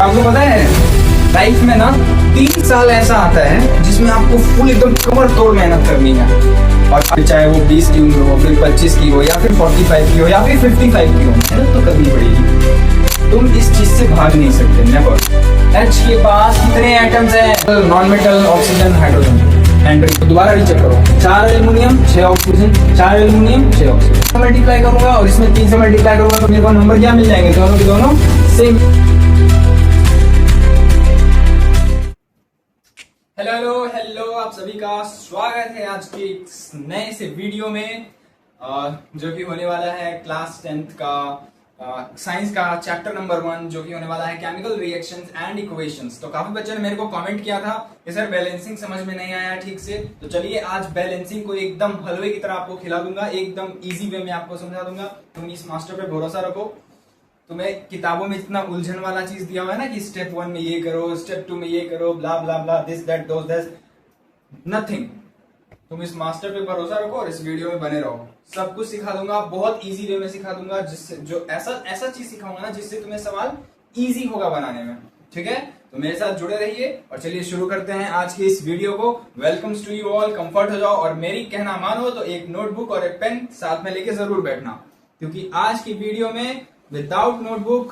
आपको पता है लाइफ में ना 3 साल ऐसा आता है जिसमें आपको फुल एकदम कमर तोड़ मेहनत करनी है, और चाहे वो 20 की उम्र हो, फिर 25 की हो, या फिर 45 की हो, या फिर 55 की हो, मेहनत तो करनी पड़ेगी। तुम इस चीज से भाग नहीं सकते। नेवर। एच के पास कितने एटम्स हैं? Non metal, oxygen, hydrogen. Henry, दोबारा रीचेक करो। 4 aluminium 6 oxygen, 4 aluminium 6 oxygen. Multiply करूंगा और इसमें 3 से मल्टीप्लाई करूंगा तो मेरे को नंबर क्या मिल जाएंगे? दोनों के दोनों सेम। हेलो हेलो हेलो, आप सभी का स्वागत है आज के एक नए से वीडियो में, जो कि होने वाला है क्लास 10th का साइंस का चैप्टर नंबर 1, जो कि होने वाला है केमिकल रिएक्शंस एंड इक्वेशंस। तो काफी बच्चों ने मेरे को कमेंट किया था कि सर बैलेंसिंग समझ में नहीं आया ठीक से, तो चलिए आज बैलेंसिंग को एकदम हलवे की तरह आपको खिला दूंगा, एकदम इजी वे में आपको समझा दूंगा। तुम इस मास्टर पे भरोसा रखो। तुम्हें किताबों में इतना उलझन वाला चीज दिया हुआ है ना कि स्टेप 1 में ये करो, स्टेप 2 में ये करो, blah blah blah, this that those that, nothing. तुम इस मास्टर पे भरोसा रखो और इस वीडियो में बने रहो। सब कुछ सिखा दूंगा, बहुत इजी वे में सिखा दूंगा, जिससे जो ऐसा चीज सिखाऊंगा ना जिससे तुम्हें सवाल इजी होगा बनाने में। ठीक है, तो मेरे साथ जुड़े रहिए और चलिए शुरू करते हैं आज की इस वीडियो को। Welcomes to you all. Comfort हो जाओ और मेरी कहना मानो तो एक नोटबुक और एक पेन साथ में लेके जरूर बैठना, क्योंकि आज की वीडियो में विदाउट नोटबुक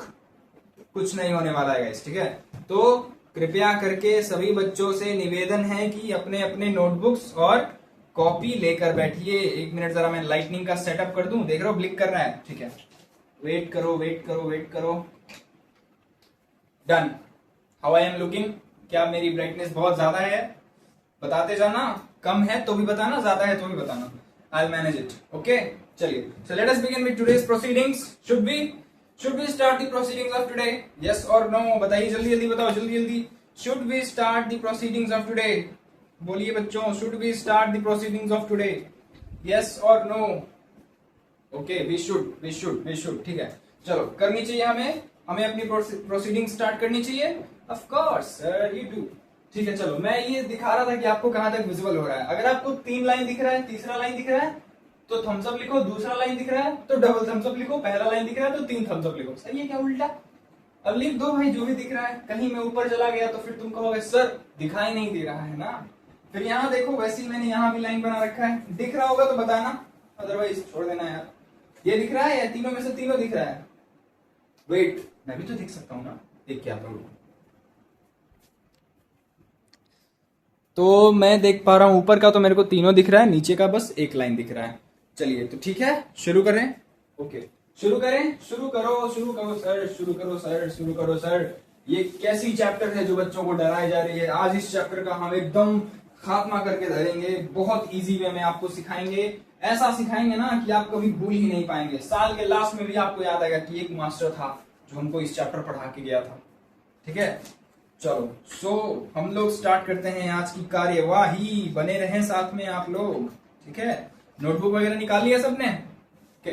कुछ नहीं होने वाला है गाइस। ठीक है, तो कृपया करके सभी बच्चों से निवेदन है कि अपने अपने नोटबुक्स और कॉपी लेकर बैठिए। 1 मिनट जरा मैं लाइटनिंग का सेटअप कर दूं। देख रहे हो ब्लिक कर रहा है? ठीक है, वेट करो वेट करो वेट करो। Done. How I am looking? क्या मेरी ब्राइटनेस बहुत ज्यादा है? बताते जाना, कम है तो भी बताना, ज्यादा है तो भी बताना। I will manage it. Okay, चलिए। So let us begin with today's proceedings. Should we start the proceedings of today? Yes or no? बताइए, जल्दी जल्दी बताओ, जल्दी जल्दी। Should we start the proceedings of today? बोलिए बच्चों, should we start the proceedings of today? Yes or no? Okay, we should. ठीक है, चलो करनी चाहिए हमें अपनी प्रोसीडिंग स्टार्ट करनी चाहिए। Of course, you do. ठीक है, चलो मैं ये दिखा रहा था कि आपको कहां तक विजिबल हो रहा है। अगर आपको 3 लाइन दिख रहा है, तीसरा लाइन दिख रहा है तो थम्स अप लिखो, दूसरा लाइन दिख रहा है तो डबल थम्स अप लिखो, पहला लाइन दिख रहा है तो 3 थम्स अप लिखो। सही है क्या उल्टा? अब लिख दो भाई जो भी दिख रहा है। कहीं मैं ऊपर चला गया तो फिर तुम कहोगे सर दिखाई नहीं दे रहा है ना। फिर यहाँ देखो, वैसे ही मैंने यहाँ भी लाइन बना रखा है, दिख रहा होगा तो बताना, अदरवाइज छोड़ देना यार। ये दिख रहा है या तीनों में से तीनों दिख रहा है? वेट, मैं भी तो दिख सकता हूँ ना, देख क्या करूँ। तो मैं देख पा रहा हूं ऊपर का तो मेरे को तीनों दिख रहा है, नीचे का बस एक लाइन दिख रहा है। चलिए तो ठीक है, शुरू करें। ओके, शुरू करें। शुरू करो सर, शुरू करो सर। ये कैसी चैप्टर है जो बच्चों को डराई जा रही है? आज इस चैप्टर का हम एकदम खात्मा करके धरेंगे। बहुत इजी वे में आपको सिखाएंगे, ऐसा सिखाएंगे ना कि आप कभी भूल ही नहीं पाएंगे। साल के लास्ट में भी आपको याद आएगा कि एक मास्टर था जो हमको इस चैप्टर पढ़ा के गया था। ठीक है, चलो सो हम लोग स्टार्ट करते हैं आज की कार्यवाही। बने रहें साथ में आप लोग। ठीक है, नोटबुक वगैरह निकाल लिया सबने? Okay,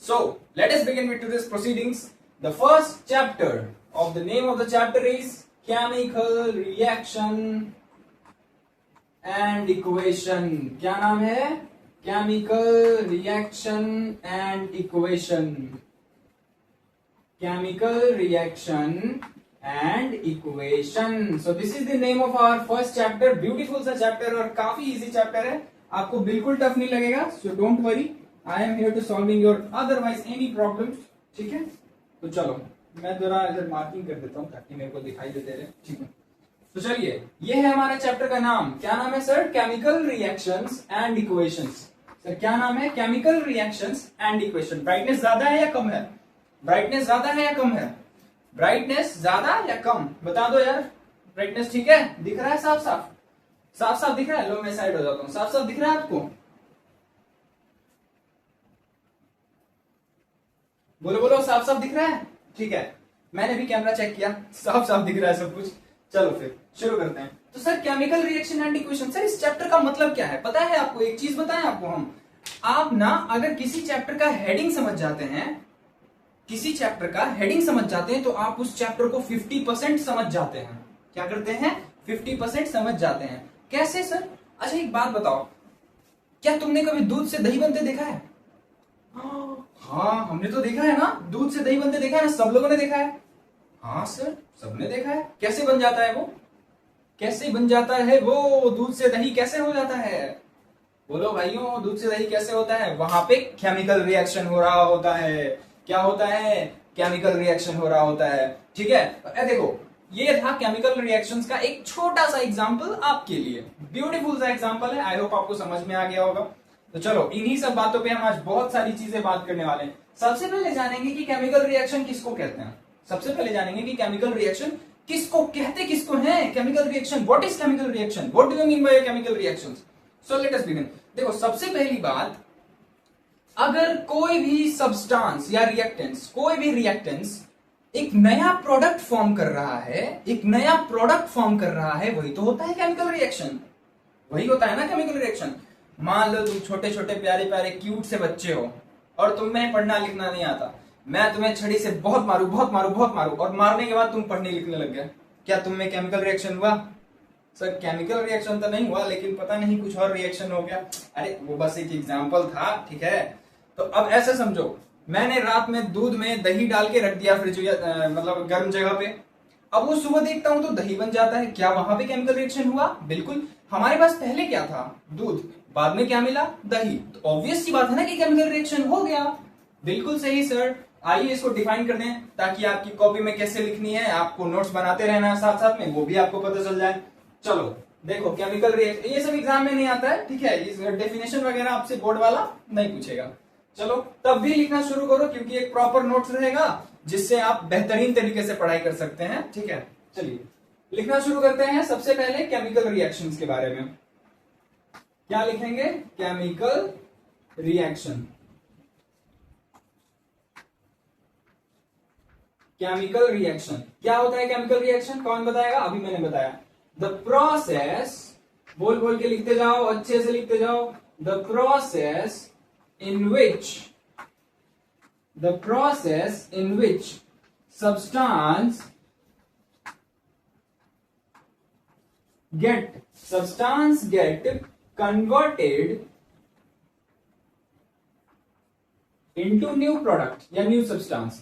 so let us begin with today's proceedings. The first chapter of the name of the chapter is chemical reaction and equation. क्या नाम है? Chemical reaction and equation. Chemical reaction and equation. So this is the name of our first chapter. Beautiful सा chapter और काफी easy chapter है, आपको बिल्कुल tough नहीं लगेगा। So don't worry, I am here to solving your otherwise any problems. ठीक है, तो चलो मैं जरा इधर मार्किंग कर देता हूँ ताकि मेरे को दिखाई देते रहे। ठीक है, तो चलिए, ये है हमारे चैप्टर का नाम। क्या नाम है sir? Chemical reactions and equations. Sir क्या नाम है? Chemical reactions and equation. Brightness ज्यादा है या कम है? ब्राइटनेस ज्यादा है या कम है? ब्राइटनेस ज्यादा या कम? बता दो यार। ब्राइटनेस ठीक है, दिख रहा है साफ साफ? साफ साफ दिख रहा है? लो मैं साइड हो जाता हूं। साफ साफ दिख रहा है आपको? बोलो बोलो, साफ साफ दिख रहा है? ठीक है, मैंने भी कैमरा चेक किया, साफ साफ दिख रहा है सब कुछ। चलो फिर शुरू करते हैं। तो sir chemical reaction and equation, sir इस चैप्टर का मतलब क्या है? पता है आपको? एक चीज बताएं आपको हम, आप ना अगर किसी चैप्टर का हेडिंग समझ जाते हैं, किसी चैप्टर का हेडिंग समझ जाते हैं तो आप उस चैप्टर को 50% समझ जाते हैं। क्या करते हैं? 50% समझ जाते हैं। कैसे सर? अच्छा एक बात बताओ, क्या तुमने कभी दूध से दही बनते देखा है? हाँ हमने तो देखा है ना, दूध से दही बनते देखा है ना, सब लोगों ने देखा है। हाँ सर, सबने देखा है। कैसे बन जाता है वो, कैसे बन जाता है वो, दूध से दही कैसे हो जाता है? बोलो भाइयों, दूध से दही कैसे होता है? वहां पे केमिकल रिएक्शन हो रहा होता है। क्या होता है? केमिकल रिएक्शन हो रहा होता है। ठीक है, देखो ये था केमिकल रिएक्शंस का एक छोटा सा एग्जांपल आपके लिए, ब्यूटीफुल सा एग्जांपल है। आई होप आपको समझ में आ गया होगा। तो चलो इन्हीं सब बातों पे हम आज बहुत सारी चीजें बात करने वाले हैं। सबसे पहले जानेंगे कि केमिकल रिएक्शन किसको कहते हैं। सबसे पहले जानेंगे कि केमिकल रिएक्शन किसको कहते, किसको है chemical reaction. What is chemical reaction, what do you mean by chemical reactions? So let us begin. देखो सबसे पहली बात, अगर कोई भी सब्सटेंस या रिएक्टेंस, कोई भी रिएक्टेंस एक नया प्रोडक्ट फॉर्म कर रहा है, एक नया प्रोडक्ट फॉर्म कर रहा है, वही तो होता है केमिकल रिएक्शन। वही होता है ना केमिकल रिएक्शन। मान लो तुम छोटे छोटे प्यारे प्यारे क्यूट से बच्चे हो और तुम्हें पढ़ना लिखना नहीं आता, मैं तुम्हें छड़ी से बहुत मारू बहुत मारू बहुत मारू और मारने के बाद तुम पढ़ने लिखने लग गए, क्या तुम में केमिकल रिएक्शन हुआ? सर केमिकल रिएक्शन तो नहीं हुआ, लेकिन पता नहीं कुछ और रिएक्शन हो गया। अरे वो बस एक एग्जांपल था, ठीक है। तो अब ऐसे समझो, मैंने रात में दूध में दही डाल के रख दिया फ्रिज मतलब गर्म जगह पे, अब वो सुबह देखता हूं तो दही बन जाता है, क्या वहां पे केमिकल रिएक्शन हुआ? बिल्कुल। हमारे पास पहले क्या था? दूध, बाद में क्या मिला? दही। तो ऑब्वियस सी बात है ना कि केमिकल रिएक्शन हो गया। बिल्कुल सही सर। आइए इसको डिफाइन कर दें ताकि आपकी कॉपी में कैसे लिखनी है, आपको नोट्स बनाते रहना है साथ साथ में, वो भी आपको पता चल जाए। चलो देखो केमिकल रिएक्शन, ये सब एग्जाम में नहीं आता है, ठीक है। इस डेफिनेशन वगैरह आपसे बोर्ड वाला नहीं पूछेगा। चलो तब भी लिखना शुरू करो, क्योंकि एक प्रॉपर नोट्स रहेगा जिससे आप बेहतरीन तरीके से पढ़ाई कर सकते हैं, ठीक है। चलिए लिखना शुरू करते हैं। सबसे पहले केमिकल रिएक्शंस के बारे में क्या लिखेंगे? Chemical reaction. केमिकल रिएक्शन क्या होता है? केमिकल रिएक्शन कौन बताएगा? अभी मैंने बताया। द प्रोसेस, बोल बोल के लिखते जाओ, अच्छे से लिखते जाओ। The process in which substance get converted into new product या new substance,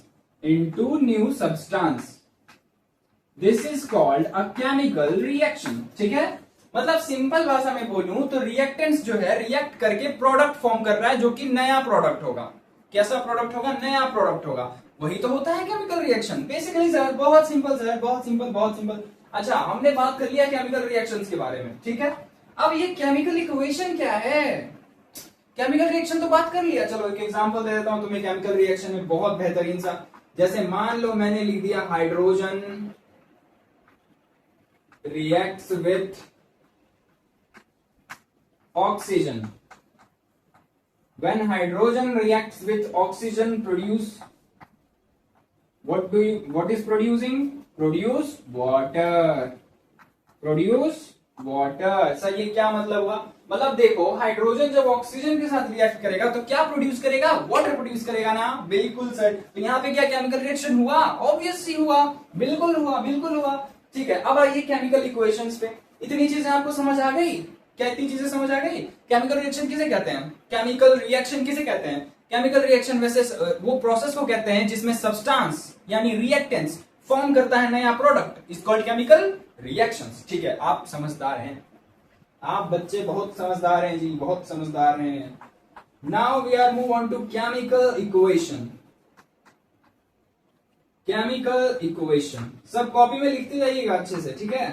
this is called a chemical reaction। ठीक है, मतलब सिंपल भाषा में बोलूं तो रिएक्टेंट्स जो है रिएक्ट करके प्रोडक्ट फॉर्म कर रहा है जो कि नया प्रोडक्ट होगा। कैसा प्रोडक्ट होगा? नया प्रोडक्ट होगा। वही तो होता है केमिकल रिएक्शन बेसिकली सर। बहुत सिंपल सर, बहुत सिंपल, बहुत सिंपल। अच्छा हमने बात कर लिया केमिकल रिएक्शंस के बारे में, ठीक है। अब ये केमिकल इक्वेशन क्या है? केमिकल रिएक्शन तो बात कर लिया। चलो एक एग्जांपल दे देता हूं तुम्हें केमिकल रिएक्शन में, बहुत बेहतरीन सा। जैसे मान लो मैंने लिख दिया hydrogen reacts with oxygen. When hydrogen reacts with oxygen, what is producing? Produce water। Sir ये क्या मतलब हुआ? मतलब देखो हाइड्रोजन जब ऑक्सीजन के साथ रिएक्ट करेगा तो क्या प्रोड्यूस करेगा? वाटर प्रोड्यूस करेगा ना। बिल्कुल सर। तो यहाँ पे क्या केमिकल रिएक्शन हुआ? ऑब्वियसली हुआ, बिल्कुल हुआ, बिल्कुल हुआ। ठीक है, अब आइए केमिकल इक्वेशंस पे। इतनी चीजें आपको समझ आ गई? क्या इतनी चीजें समझ आ गई? केमिकल रिएक्शन किसे कहते हैं? केमिकल रिएक्शन किसे कहते हैं? केमिकल रिएक्शन वैसे वो प्रोसेस को कहते हैं जिसमें सब्सटेंस यानी रिएक्टेंट्स फॉर्म करता है नया product, is called chemical reactions. ठीक है, आप समझदार हैं, आप बच्चे बहुत समझदार हैं जी, बहुत समझदार हैं। Now we are move on to chemical equation. Chemical equation सब कॉपी में लिखते जाइएगा अच्छे से, ठीक है,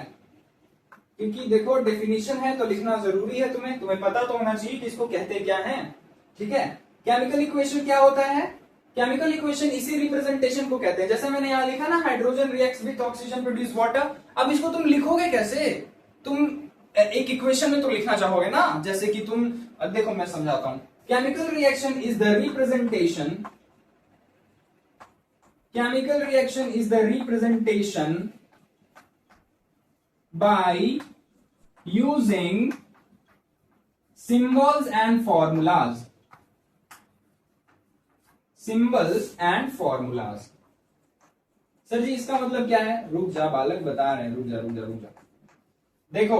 क्योंकि देखो डेफिनेशन है तो लिखना जरूरी है। तुम्हें पता तो होना चाहिए कि इसको कहते क्या है, ठीक है। केमिकल इक्वेशन क्या होता है? केमिकल इक्वेशन इसी रिप्रेजेंटेशन को कहते हैं। जैसे मैंने यहां लिखा ना, hydrogen reacts with oxygen produce water. अब इसको तुम लिखोगे कैसे? तुम एक इक्वेशन में तो लिखना चाहोगे ना, जैसे कि तुम देखो मैं समझाता हूं। Chemical reaction is the representation, chemical reaction is the representation by using symbols and formulas। symbols and formulas। Sir ji इसका मतलब क्या है? रुक जा बालक, बता रहे हैं, रुक जा। देखो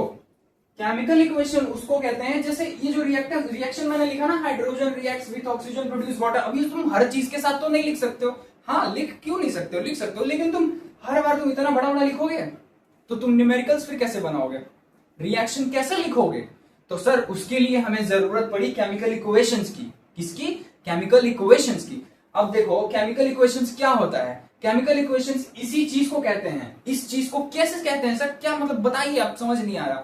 केमिकल इक्वेशन उसको कहते हैं, जैसे ये जो रिएक्शन मैंने लिखा ना, hydrogen reacts with oxygen produce water. अभी तुम हर चीज के साथ तो नहीं लिख सकते हो। हाँ क्यों नहीं सकते हो? लिख सकते हो, लेकिन तुम हर बार तुम इतना बड़ा बड़ा लिखोगे तो तुम न्यूमेरिकल्स फिर कैसे बनाओगे, रिएक्शन कैसे लिखोगे? तो सर उसके लिए हमें जरूरत पड़ी केमिकल इक्वेशंस की। किसकी? केमिकल इक्वेशंस की। अब देखो केमिकल इक्वेशंस क्या होता है? केमिकल इक्वेशंस इसी चीज को कहते हैं। इस चीज को कैसे कहते हैं सर? क्या मतलब बताइए, आप समझ नहीं आ रहा।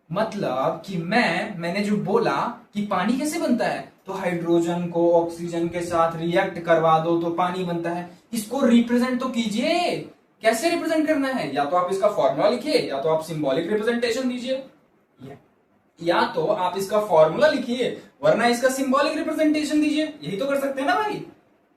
मतलब कि मैंने जो बोला कि पानी कैसे बनता है, तो हाइड्रोजन को ऑक्सीजन के साथ रिएक्ट करवा दो तो पानी बनता है। इसको रिप्रेजेंट तो कीजिए। कैसे रिप्रेजेंट करना है? या तो आप इसका फॉर्मूला लिखिए, या तो आप सिंबॉलिक रिप्रेजेंटेशन दीजिए। या तो आप इसका फॉर्मूला लिखिए, वरना इसका सिंबॉलिक रिप्रेजेंटेशन दीजिए। यही तो कर सकते हैं ना भाई।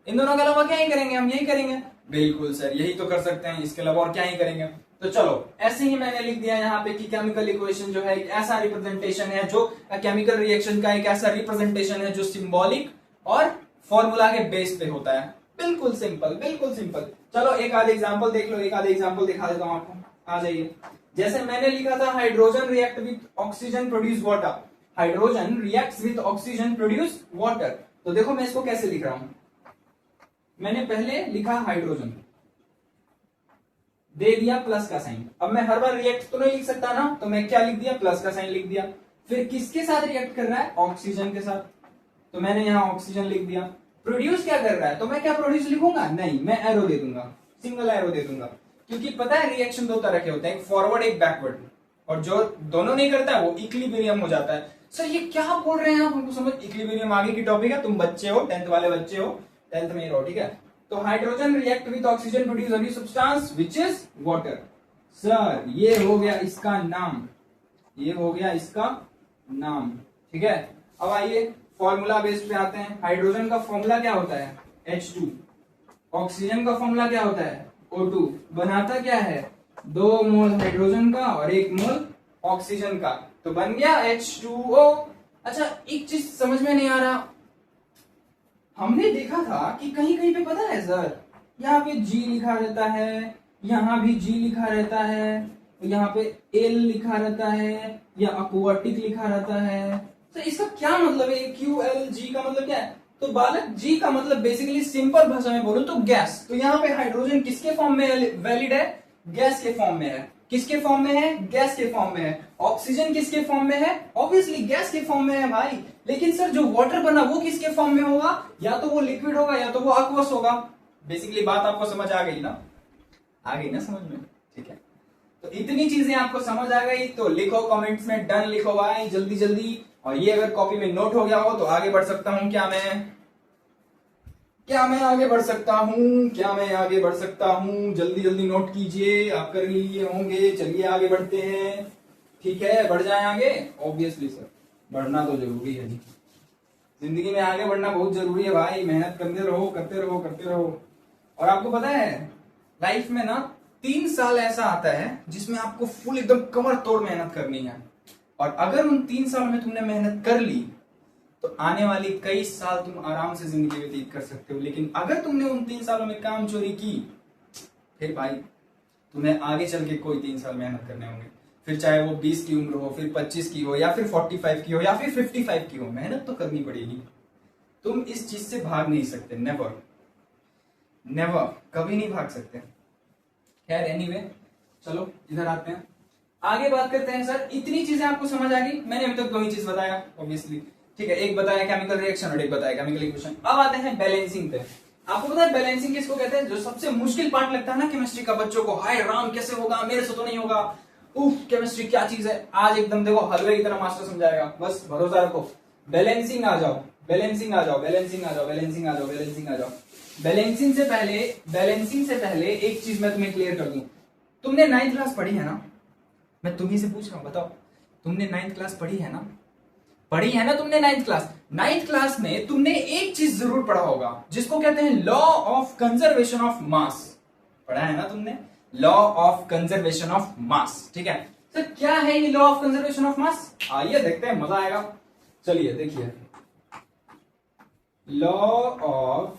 इन दोनों के अलावा क्या ही करेंगे हम? यही करेंगे। बिल्कुल सर, यही तो कर सकते हैं, इसके अलावा और क्या ही करेंगे। तो चलो ऐसे ही मैंने लिख दिया यहाँ पे कि केमिकल इक्वेशन जो है एक ऐसा रिप्रेजेंटेशन है जो केमिकल रिएक्शन का एक ऐसा रिप्रेजेंटेशन है जो सिंबॉलिक और फॉर्मूला के बेस पे होता है। बिल्कुल सिंपल, बिल्कुल सिंपल। चलो एक आधे एग्जांपल देख लो, एक आधे एग्जांपल दिखा देता हूं आपको। आ जाइए। जैसे मैंने लिखा था hydrogen react with oxygen produce water. Hydrogen reacts with oxygen produce water. तो देखो मैं इसको कैसे लिख रहा हूं। मैंने पहले लिखा हाइड्रोजन, दे दिया प्लस का साइन। अब मैं हर बार रिएक्ट तो नहीं लिख सकता ना, तो मैं क्या लिख दिया? प्लस का साइन लिख दिया। फिर किसके साथ रिएक्ट कर रहा है? ऑक्सीजन के साथ, तो मैंने यहां ऑक्सीजन लिख दिया। प्रोड्यूस क्या कर रहा है? तो मैं क्या प्रोड्यूस लिखूंगा? नहीं, मैं एरो दे दूंगा, सिंगल एरो दे दूंगा। क्योंकि पता है रिएक्शन दो तरह के होते हैं, एक फॉरवर्ड एक बैकवर्ड, और जो दोनों नहीं करता है वो इक्विलिब्रियम हो जाता है। सर ये क्या बोल रहे हैं आप? हमको समझ, इक्विलिब्रियम आगे की टॉपिक है, तुम बच्चे हो, 10th वाले बच्चे हो, 10th में ही रहो, ठीक है। तो hydrogen react with oxygen produce a substance which is water. Sir ये हो गया इसका नाम, ये हो गया इसका नाम, ठीक है। अब आइए फॉर्मूला बेस्ड पे आते हैं। हाइड्रोजन का फॉर्मूला क्या होता है? H2। ऑक्सीजन का फॉर्मूला क्या होता है? O2। बनाता क्या है? 2 मोल हाइड्रोजन का और 1 मोल ऑक्सीजन का, तो बन गया H2O। अच्छा एक चीज समझ में नहीं आ रहा, हमने देखा था कि कहीं कहीं पे पता है सर, यहाँ पे G लिखा रहता है, यहाँ भी G लिखा रहता है, यहाँ पे L लिखा रहता है, या अक्वाटिक लिखा रहता है। तो इसका क्या मतलब है? QLG का मतलब क्या है? तो बालक G का मतलब बेसिकली सिंपल भाषा में बोलूं तो गैस। तो यहाँ पे हाइड्रोजन किसके फॉर्म में वैलिड है? गैस के फॉर्म में है। किसके फॉर्म में है? गैस के फॉर्म में है। ऑक्सीजन किसके फॉर्म में है? ऑब्वियसली गैस के फॉर्म में है भाई। लेकिन सर जो वाटर बना वो किसके फॉर्म में होगा? या तो वो लिक्विड होगा या तो वो aqueous होगा। बेसिकली बात आपको समझ आ गई ना? आ गई ना समझ में? ठीक है, तो इतनी चीजें आपको समझ आ गई तो लिखो कमेंट्स में डन लिखो भाई जल्दी जल्दी। और ये अगर कॉपी में नोट हो गया हो तो आगे बढ़ सकता हूं क्या मैं आगे बढ़ सकता हूं? क्या मैं आगे बढ़ सकता हूं? जल्दी जल्दी नोट कीजिए, आप कर लिए होंगे। चलिए आगे बढ़ते हैं, ठीक है, बढ़ जाए आगे। ऑब्वियसली सर बढ़ना तो जरूरी है जी, जिंदगी में आगे बढ़ना बहुत जरूरी है भाई। मेहनत करते रहो करते रहो करते रहो। और आपको पता है लाइफ में ना 3 साल ऐसा आता है जिसमें आपको फुल एकदम कमर तोड़ मेहनत करनी है। और अगर उन 3 साल में तुमने मेहनत कर ली तो आने वाली कई साल तुम आराम से जिंदगी व्यतीत कर सकते हो। लेकिन अगर तुमने उन 3 सालों में काम चोरी की, फिर भाई तुम्हें आगे चल के कोई 3 साल मेहनत करने होंगे। फिर चाहे वो 20 की उम्र हो, फिर 25 की हो, या फिर 45 की हो, या फिर 55 की हो, मेहनत तो करनी पड़ेगी। तुम इस चीज से भाग नहीं सकते, नेवर नेवर, कभी नहीं भाग सकते। खैर एनीवे, चलो इधर आते हैं, आगे बात करते हैं। सर इतनी चीजें आपको समझ आ गई। मैंने अभी तक 2 ही चीज बताया ऑब्वियसली, ठीक है, एक बताया केमिकल रिएक्शन और एक बताया केमिकल इक्वेशन। अब आते हैं बैलेंसिंग पे। आपको पता है बैलेंसिंग किसको कहते हैं? जो सबसे मुश्किल पार्ट लगता है ना केमिस्ट्री का बच्चों को, हाय राम कैसे होगा, मेरे से तो नहीं होगा, उफ केमिस्ट्री क्या चीज है। आज एकदम देखो हलवे की तरह मास्टर समझाएगा, बस भरोसा रखो। बैलेंसिंग आ जाओ, बैलेंसिंग आ जाओ, बैलेंसिंग आ जाओ, बैलेंसिंग आ जाओ, बैलेंसिंग आ जाओ। बैलेंसिंग से पहले एक चीज मैं तुम्हें क्लियर कर दूं। तुमने 9th क्लास पढ़ी है ना? मैं तुम्ही से पूछ रहा हूं, बताओ तुमने 9th क्लास पढ़ी है ना? पढ़ी है ना तुमने 9th क्लास? 9th क्लास में तुमने एक चीज जरूर पढ़ा होगा जिसको कहते हैं लॉ ऑफ कंजर्वेशन ऑफ मास। पढ़ा है ना तुमने? लॉ ऑफ कंजर्वेशन ऑफ मास, ठीक है। तो क्या है ये लॉ ऑफ कंजर्वेशन ऑफ मास? आइए देखते हैं, मजा आएगा। चलिए देखिए, लॉ ऑफ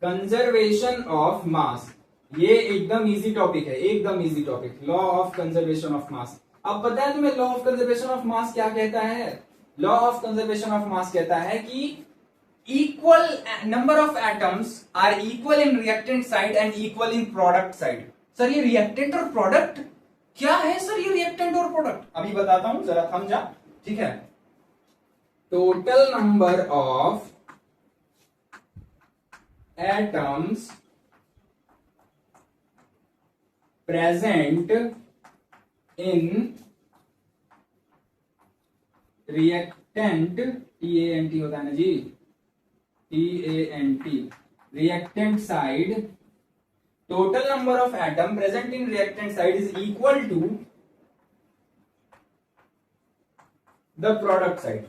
कंजर्वेशन ऑफ मास, ये एकदम इजी टॉपिक है, एकदम easy topic, law of conservation of मास। अब पता है तुम्हें लॉ ऑफ कंजर्वेशन ऑफ मास क्या कहता है? लॉ ऑफ कंजर्वेशन ऑफ मास कहता है कि equal number of atoms are equal in reactant side and equal in product side. Sir ये रिएक्टेंट और प्रोडक्ट क्या है सर? ये रिएक्टेंट और प्रोडक्ट अभी बताता हूं, जरा थम जा, ठीक है। Total number of atoms present in reactant, TANT होता है ना जी, TANT, reactant side, total number of atom present in reactant side is equal to the product side.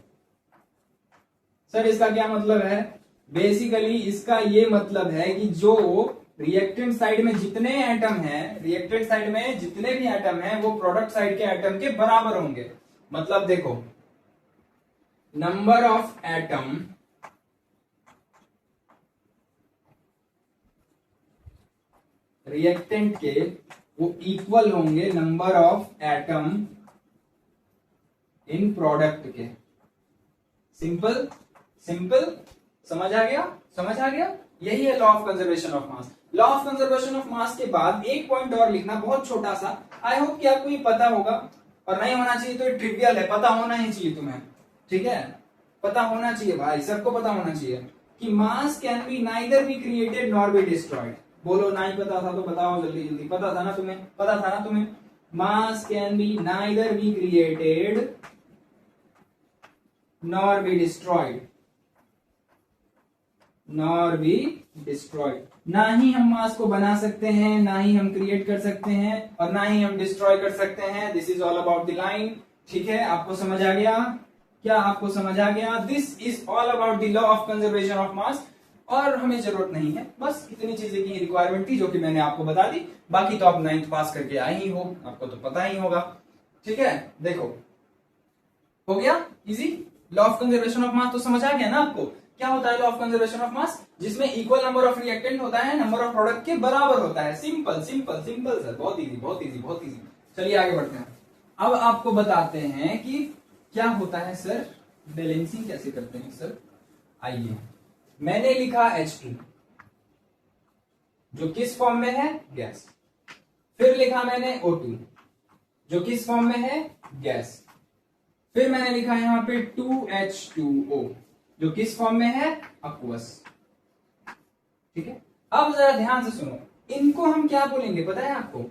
Sir इसका क्या मतलब है? बेसिकली इसका ये मतलब है कि जो रिएक्टेंट साइड में जितने एटम हैं, रिएक्टेंट साइड में जितने भी एटम हैं वो प्रोडक्ट साइड के एटम के बराबर होंगे। मतलब देखो, नंबर ऑफ एटम रिएक्टेंट के वो इक्वल होंगे number of atom in product के। सिंपल सिंपल, समझ आ गया? समझ आ गया? यही है law of conservation of mass. Law of conservation of मास के बाद एक पॉइंट और लिखना, बहुत छोटा सा, आई होप कि आपको ये पता होगा, और नहीं होना चाहिए तो ये ट्रिवियल है, पता होना ही चाहिए तुम्हें, ठीक है? पता होना चाहिए भाई, सबको पता होना चाहिए कि मास can be neither be created nor be destroyed. बोलो नहीं पता था तो बताओ जल्दी जल्दी, पता था ना तुम्हें? पता था ना तुम्हें? मास can be neither be created nor be destroyed, nor be destroyed. ना ही हम मास को बना सकते हैं, ना ही हम क्रिएट कर सकते हैं, और ना ही हम डिस्ट्रॉय कर सकते हैं। This is all about the line, ठीक है? आपको समझ आ गया? क्या आपको समझ आ गया? This is all about the law of conservation of मास। और हमें जरूरत नहीं है, बस इतनी चीजें की रिक्वायरमेंट थी जो कि मैंने आपको बता दी। बाकी तो आप 9th पास करके आए ही हो, आपको तो पता ही होगा, ठीक है? देखो, हो गया easy. Law of conservation of मास तो समझ आ गया ना आपको? क्या होता है लॉ ऑफ कंजर्वेशन ऑफ मास? जिसमें इक्वल नंबर ऑफ रिएक्टेंट होता है, नंबर ऑफ प्रोडक्ट के बराबर होता है। सिंपल सिंपल सिंपल सर, बहुत इजी बहुत इजी बहुत इजी। चलिए आगे बढ़ते हैं। अब आपको बताते हैं कि क्या होता है सर, बैलेंसिंग कैसे करते हैं सर। आइए, मैंने लिखा H2 जो किस फॉर्म में है? गैस। फिर लिखा मैंने O2 जो किस फॉर्म में है? गैस। फिर मैंने लिखा यहां पे 2H2O जो किस फॉर्म में है? aqueous, ठीक है? अब जरा ध्यान से सुनो, इनको हम क्या बोलेंगे पता है आपको?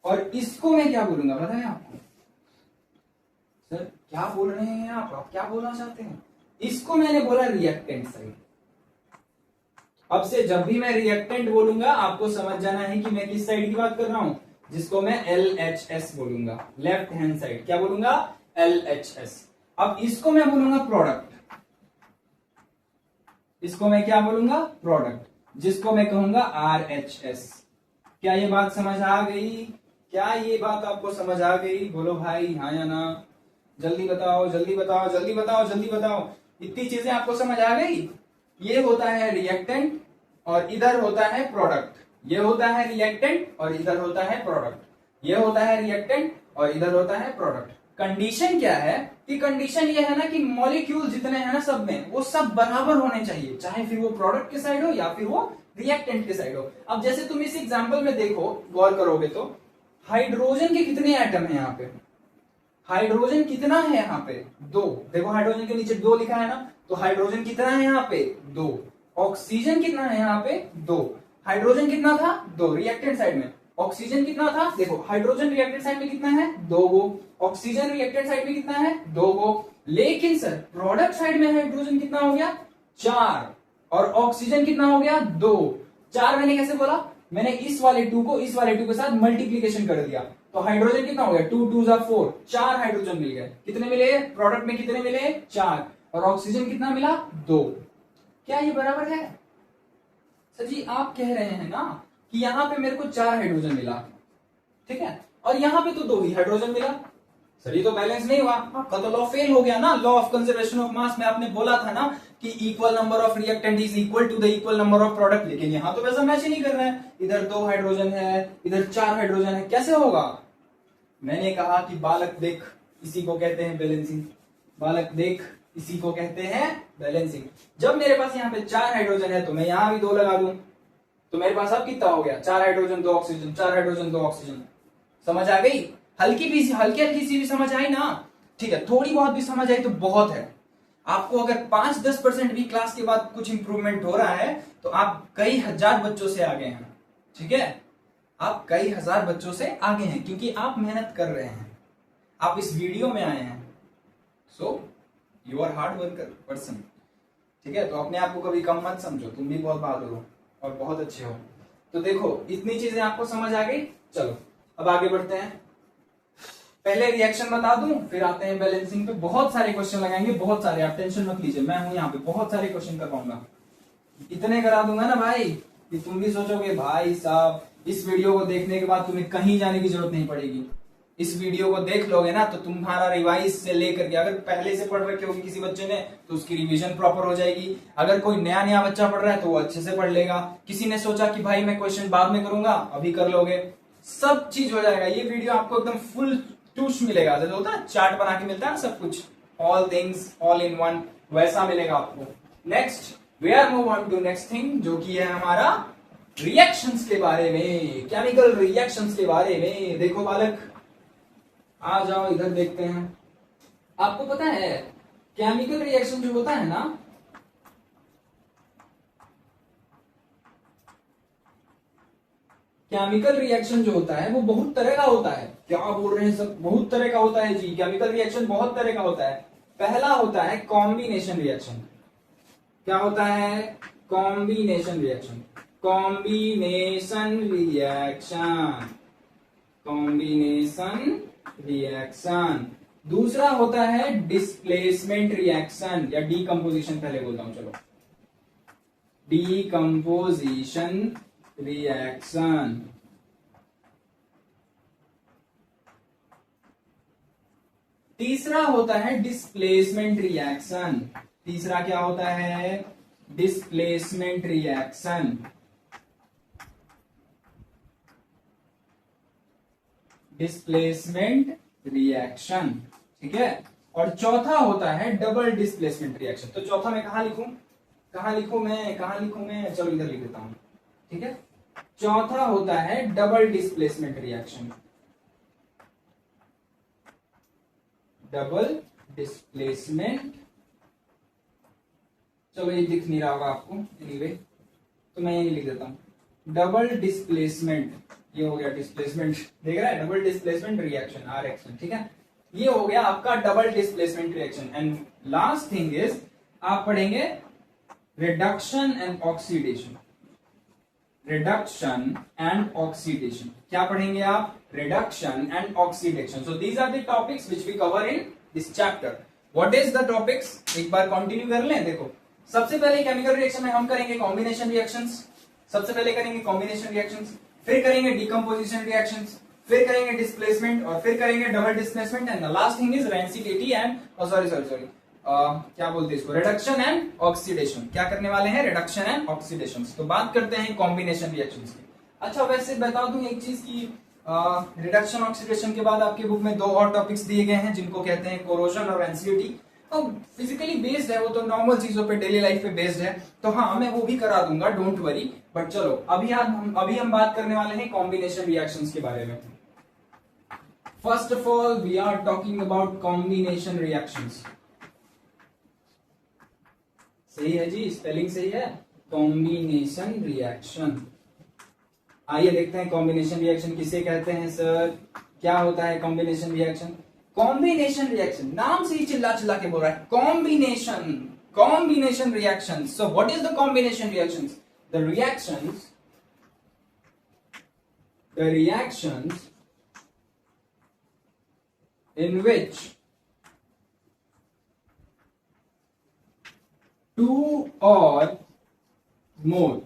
और इसको मैं क्या बोलूंगा पता है आपको? सर क्या बोल रहे हैं आप क्या बोलना चाहते हैं? इसको मैंने बोला रिएक्टेंट साइड। अब से जब भी मैं रिएक्टेंट बोलूंगा आपको समझ जाना है कि मैं किस साइड की बात कर रहा हूं, जिसको मैं LHS बोलूंगा, लेफ्ट हैंड साइड। क्या बोलूंगा? LHS। अब इसको मैं बोलूंगा प्रोडक्ट, इसको मैं क्या बोलूंगा? प्रोडक्ट, जिसको मैं कहूंगा RHS। क्या ये बात समझ आ गई? क्या ये बात आपको समझ आ गई? बोलो भाई हाँ या ना, जल्दी बताओ जल्दी बताओ जल्दी बताओ जल्दी बताओ। इतनी चीजें आपको समझ आ गई? ये होता है रिएक्टेंट और इधर होता है प्रोडक्ट। ये होता है रिएक्टेंट और इधर होता है प्रोडक्ट। ये होता है रिएक्टेंट और इधर होता है प्रोडक्ट। कंडीशन क्या है कि कंडीशन ये है ना कि मॉलिक्यूल जितने हैं ना सब में, वो सब बराबर होने चाहिए, चाहे फिर वो प्रोडक्ट के साइड हो या फिर वो रिएक्टेंट के साइड हो। अब जैसे तुम इस एग्जांपल में देखो, गौर करोगे तो हाइड्रोजन के कितने एटम है यहाँ पे? हाइड्रोजन कितना है यहाँ पे? 2। देखो हाइड्रोजन के नीचे 2 लिखा है ना, तो हाइड्रोजन कितना है यहाँ पे? 2। ऑक्सीजन कितना है यहाँ पे? 2। हाइड्रोजन कितना था? 2 रिएक्टेंट साइड में। ऑक्सीजन कितना था? देखो हाइड्रोजन रिएक्टेंट साइड में कितना है? 2 गो। ऑक्सीजन रिएक्टेंट साइड में कितना है? 2 गो। लेकिन सर प्रोडक्ट साइड में हाइड्रोजन कितना हो गया? 4। और ऑक्सीजन कितना हो गया? 2। 4 मैंने कैसे बोला? मैंने इस वाले 2 को इस वाले 2 के साथ मल्टीप्लीकेशन कर दिया, तो हाइड्रोजन कितना हो गया? 2 2 4, 4 हाइड्रोजन मिल गए। कितने मिले? प्रोडक्ट में कितने मिले? 4। और ऑक्सीजन कितना मिला? 2। क्या ये बराबर है? सर जी आप कह रहे हैं ना कि यहाँ पे मेरे को 4 हाइड्रोजन मिला, ठीक है, और यहाँ पे तो 2 ही हाइड्रोजन मिला। सर ये तो बैलेंस नहीं हुआ, आपका तो लॉ फेल हो गया ना। Law of conservation of mass में आपने बोला था ना कि equal number of reactant is equal to the equal number of product, लेकिन यहाँ तो वैसा मैच ही नहीं कर रहा है। इधर 2 हाइड्रोजन है, इधर 4 हाइड्रोजन है, कैसे होगा? मैंने कहा कि बालक देख, इसी को कहते हैं बैलेंसिंग। बालक देख, इसी को कहते हैं बैलेंसिंग। जब मेरे पास यहाँ पे 4 हाइड्रोजन है तो मैं यहाँ भी 2 लगा दूं, तो मेरे पास अब कितना हो गया, 4 हाइड्रोजन 2 ऑक्सीजन, 4 हाइड्रोजन 2 ऑक्सीजन। समझ आ गई? हल्की हल्की सी भी समझ आई ना? ठीक है, थोड़ी बहुत भी समझ आई तो बहुत है। आपको अगर 5-10% भी क्लास के बाद कुछ इंप्रूवमेंट हो रहा है तो आप कई हजार बच्चों से आगे हैं। ठीक है, आप कई हजार बच्चों से आगे हैं क्योंकि आप मेहनत कर रहे हैं, आप इस वीडियो में आए हैं। So you are hard worker person. ठीक है, तो अपने आप को कभी कम मत समझो, तुम भी बहुत बहादुर हो और बहुत अच्छे हो। तो देखो, इतनी चीजें आपको समझ आ गई। चलो अब आगे बढ़ते हैं। पहले रिएक्शन बता दूं, फिर आते हैं बैलेंसिंग पे। बहुत सारे क्वेश्चन लगाएंगे, बहुत सारे, आप टेंशन मत लीजिए, मैं हूं यहाँ पे, बहुत सारे क्वेश्चन करवाऊंगा। इतने करा दूंगा ना भाई कि तुम भी सोचोगे भाई साहब इस वीडियो को देखने के बाद तुम्हें कहीं जाने की जरूरत नहीं पड़ेगी। इस वीडियो को देख लोगे ना तो तुम्हारा रिवाइज से लेकर के, अगर पहले से पढ़ रखे होगी किसी बच्चे ने तो उसकी रिवीजन प्रॉपर हो जाएगी। अगर कोई नया नया बच्चा पढ़ रहा है तो वो अच्छे से पढ़ लेगा। किसी ने सोचा कि भाई मैं क्वेश्चन बाद में करूंगा, अभी कर लोगे, सब चीज हो जाएगा। ये वीडियो आपको एकदम फुल टूश मिलेगा, जैसे होता है चार्ट बना के मिलता है ना सब कुछ, all things all in one, वैसा मिलेगा आपको। Next we are move on to next thing, जो कि है हमारा रिएक्शंस के बारे में, केमिकल रिएक्शंस के बारे में। देखो बालक, आ जाओ इधर देखते हैं। आपको पता है केमिकल रिएक्शन जो होता है ना, केमिकल रिएक्शन जो होता है वो बहुत तरह का होता है। क्या बोल रहे हैं सब, बहुत तरह का होता है जी। केमिकल रिएक्शन बहुत तरह का होता है। पहला होता है कॉम्बिनेशन रिएक्शन। क्या होता है? Combination reaction. Combination reaction, combination reaction. दूसरा होता है डिस्प्लेसमेंट रिएक्शन या डीकंपोजिशन, पहले बोलता हूं चलो, डीकंपोजिशन रिएक्शन। तीसरा होता है डिस्प्लेसमेंट रिएक्शन। तीसरा क्या होता है? Displacement reaction. डिस्प्लेसमेंट रिएक्शन, ठीक है। और चौथा होता है डबल डिस्प्लेसमेंट रिएक्शन। तो चौथा मैं कहां लिखूं, कहां लिखूं मैं, चलो इधर लिख देता हूं, ठीक है। चौथा होता है double displacement reaction. Double displacement, चलो ये दिख नहीं रहा होगा आपको, एनीवे तो मैं यही लिख देता हूं, डबल डिस्प्लेसमेंट। ये हो गया डिस्प्लेसमेंट, देख रहा है, double displacement reaction, or action, ठीक है। ये हो गया आपका double displacement reaction. And last thing is, आप पढ़ेंगे reduction and oxidation. Reduction and oxidation, क्या पढ़ेंगे आप? Reduction and oxidation. So these are the topics which we cover in this chapter. What is the topics, एक बार continue कर लें। देखो, सबसे पहले केमिकल रिएक्शन में हम करेंगे कॉम्बिनेशन रिएक्शंस। सबसे पहले करेंगे कॉम्बिनेशन रिएक्शंस, फिर करेंगे डीकंपोजिशन रिएक्शंस, फिर करेंगे डिस्प्लेसमेंट, और फिर करेंगे double displacement. And the last thing is rancidity and sorry क्या बोलते हैं इसको, रिडक्शन एंड ऑक्सीडेशन। क्या करने वाले हैं? Reduction and oxidation. तो बात करते हैं कॉम्बिनेशन रिएक्शंस की। अच्छा, वैसे बता दूं एक चीज की, रिडक्शन ऑक्सीडेशन के बाद आपके बुक में 2 और टॉपिक्स दिए गए हैं जिनको कहते हैं कोरोजन और रेंसिडिटी। तो फिजिकली बेस्ड है, वो तो नॉर्मल चीजों पे, डेली लाइफ पे बेस्ड है, तो हाँ मैं वो भी करा दूंगा, डोंट वरी। बट चलो अभी हम बात करने वाले हैं कॉम्बिनेशन रिएक्शंस के बारे में। First of all we are talking about combination reactions. सही है जी, स्पेलिंग सही है, कॉम्बिनेशन रिएक्शन। आइए देखते हैं कॉम्बिनेशन रिएक्शन किसे कहते हैं सर, क्या होता है कॉम्बिनेशन रिएक्शन। कॉम्बिनेशन रिएक्शन, नाम से ही चिल्ला चिल्ला के बोल रहा है, combination, combination reaction. So what is the combination reactions? The reactions in which two or more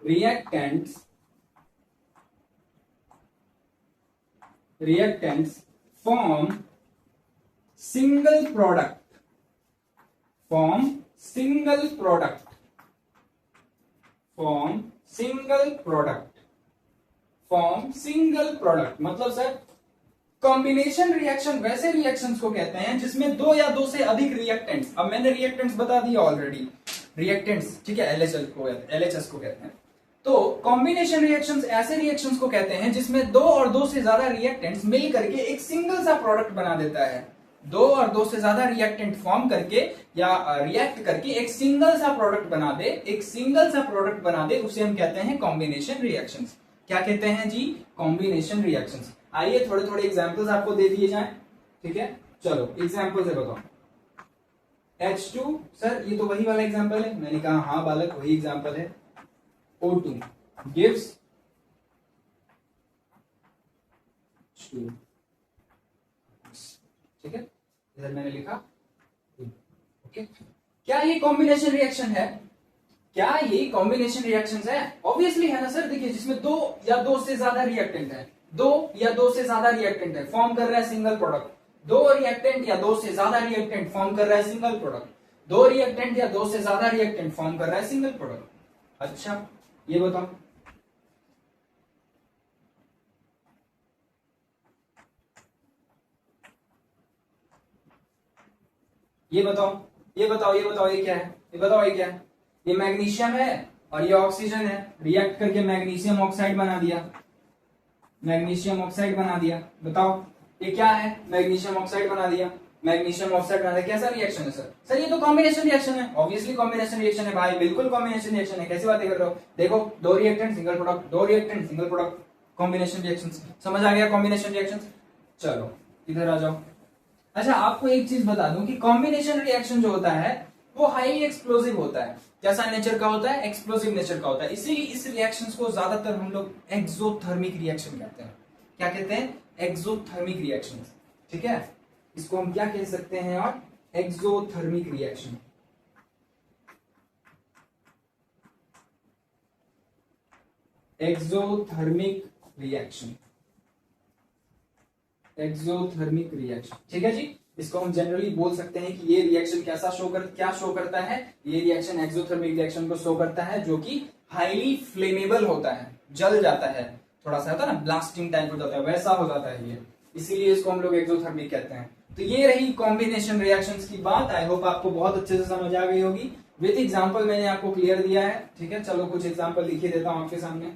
reactants form single product, मतलब सर कॉम्बिनेशन रिएक्शन वैसे रिएक्शंस को कहते हैं जिसमें दो या दो से अधिक रिएक्टेंट्स, अब मैंने रिएक्टेंट्स बता दिया ऑलरेडी, रिएक्टेंट्स, ठीक है, एलएचएस को कहते हैं। तो कॉम्बिनेशन रिएक्शंस ऐसे रिएक्शंस को कहते हैं जिसमें दो और दो से ज्यादा रिएक्टेंट्स मिल करके एक सिंगल सा प्रोडक्ट बना देता है। दो और दो से ज्यादा रिएक्टेंट फॉर्म करके या रिएक्ट करके एक सिंगल सा प्रोडक्ट बना दे, एक सिंगल सा प्रोडक्ट बना दे, उसे हम कहते हैं कॉम्बिनेशन रिएक्शंस। क्या कहते हैं जी? Combination reactions. आइए थोड़े थोड़े एग्जांपल्स आपको दे दिए जाएं, ठीक है। चलो एग्जांपल से बताओ। H2, सर ये तो वही वाला एग्जांपल है। मैंने कहा हाँ बालक वही एग्जांपल है। O2 gives 2, ठीक है, इधर मैंने लिखा ओके। क्या ये कॉम्बिनेशन रिएक्शन है? क्या ये कॉम्बिनेशन रिएक्शंस है? ऑब्वियसली है ना सर। देखिए जिसमें दो या दो से ज्यादा रिएक्टेंट है, दो या दो से ज्यादा रिएक्टेंट है, फॉर्म कर रहा है सिंगल प्रोडक्ट। दो रिएक्टेंट या दो से ज्यादा रिएक्टेंट फॉर्म कर रहा है सिंगल प्रोडक्ट। दो रिएक्टेंट या दो से ज्यादा रिएक्टेंट फॉर्म कर रहा है सिंगल प्रोडक्ट। अच्छा ये बताओ, ये बताओ, ये बताओ, ये बताओ, ये क्या है? ये बताओ ये क्या है? ये मैग्नीशियम है और ये ऑक्सीजन है, रिएक्ट करके मैग्नीशियम ऑक्साइड बना दिया, मैग्नीशियम ऑक्साइड बना दिया। बताओ ये क्या है? मैग्नीशियम ऑक्साइड बना दिया, मैग्नीशियम ऑक्साइड बना दिया। कैसा रिएक्शन है सर? सर ये तो कॉम्बिनेशन रिएक्शन है। ऑब्वियसली कॉम्बिनेशन रिएक्शन है भाई, बिल्कुल कॉम्बिनेशन रिएक्शन है। कैसी बातें कर रहे हो? देखो दो रिएक्टेंट सिंगल प्रोडक्ट, दो reactant single product, combination reaction. समझ आ गया कॉम्बिनेशन रिएक्शन? चलो इधर आ जाओ। अच्छा आपको एक चीज बता दूं कि कॉम्बिनेशन रिएक्शन जो होता है वो हाईली एक्सप्लोसिव होता है। कैसा नेचर का होता है? एक्सप्लोसिव नेचर का होता है। इसीलिए इस रिएक्शंस को ज्यादातर हम लोग एक्सोथर्मिक रिएक्शन कहते हैं। क्या कहते हैं? एक्सोथर्मिक रिएक्शन, ठीक है। इसको हम क्या कह सकते हैं? और exothermic reaction. Exothermic reaction, exothermic reaction, ठीक है जी। इसको हम जनरली बोल सकते हैं कि ये रिएक्शन कैसा क्या शो करता है? ये रिएक्शन एक्सोथर्मिक रिएक्शन को शो करता है जो कि हाईली फ्लेमेबल होता है, जल जाता है, थोड़ा सा होता है ना, ब्लास्टिंग टाइप हो जाता है, वैसा हो जाता है ये, इसीलिए इसको हम लोग एक्सोथर्मिक कहते हैं। तो ये रही कॉम्बिनेशन रिएक्शंस की बात। आई होप आपको बहुत अच्छे से समझ आ गई होगी। विथ एग्जांपल मैंने आपको क्लियर दिया है, ठीक है। चलो कुछ एग्जांपल लिखिए देता हूं आपके सामने।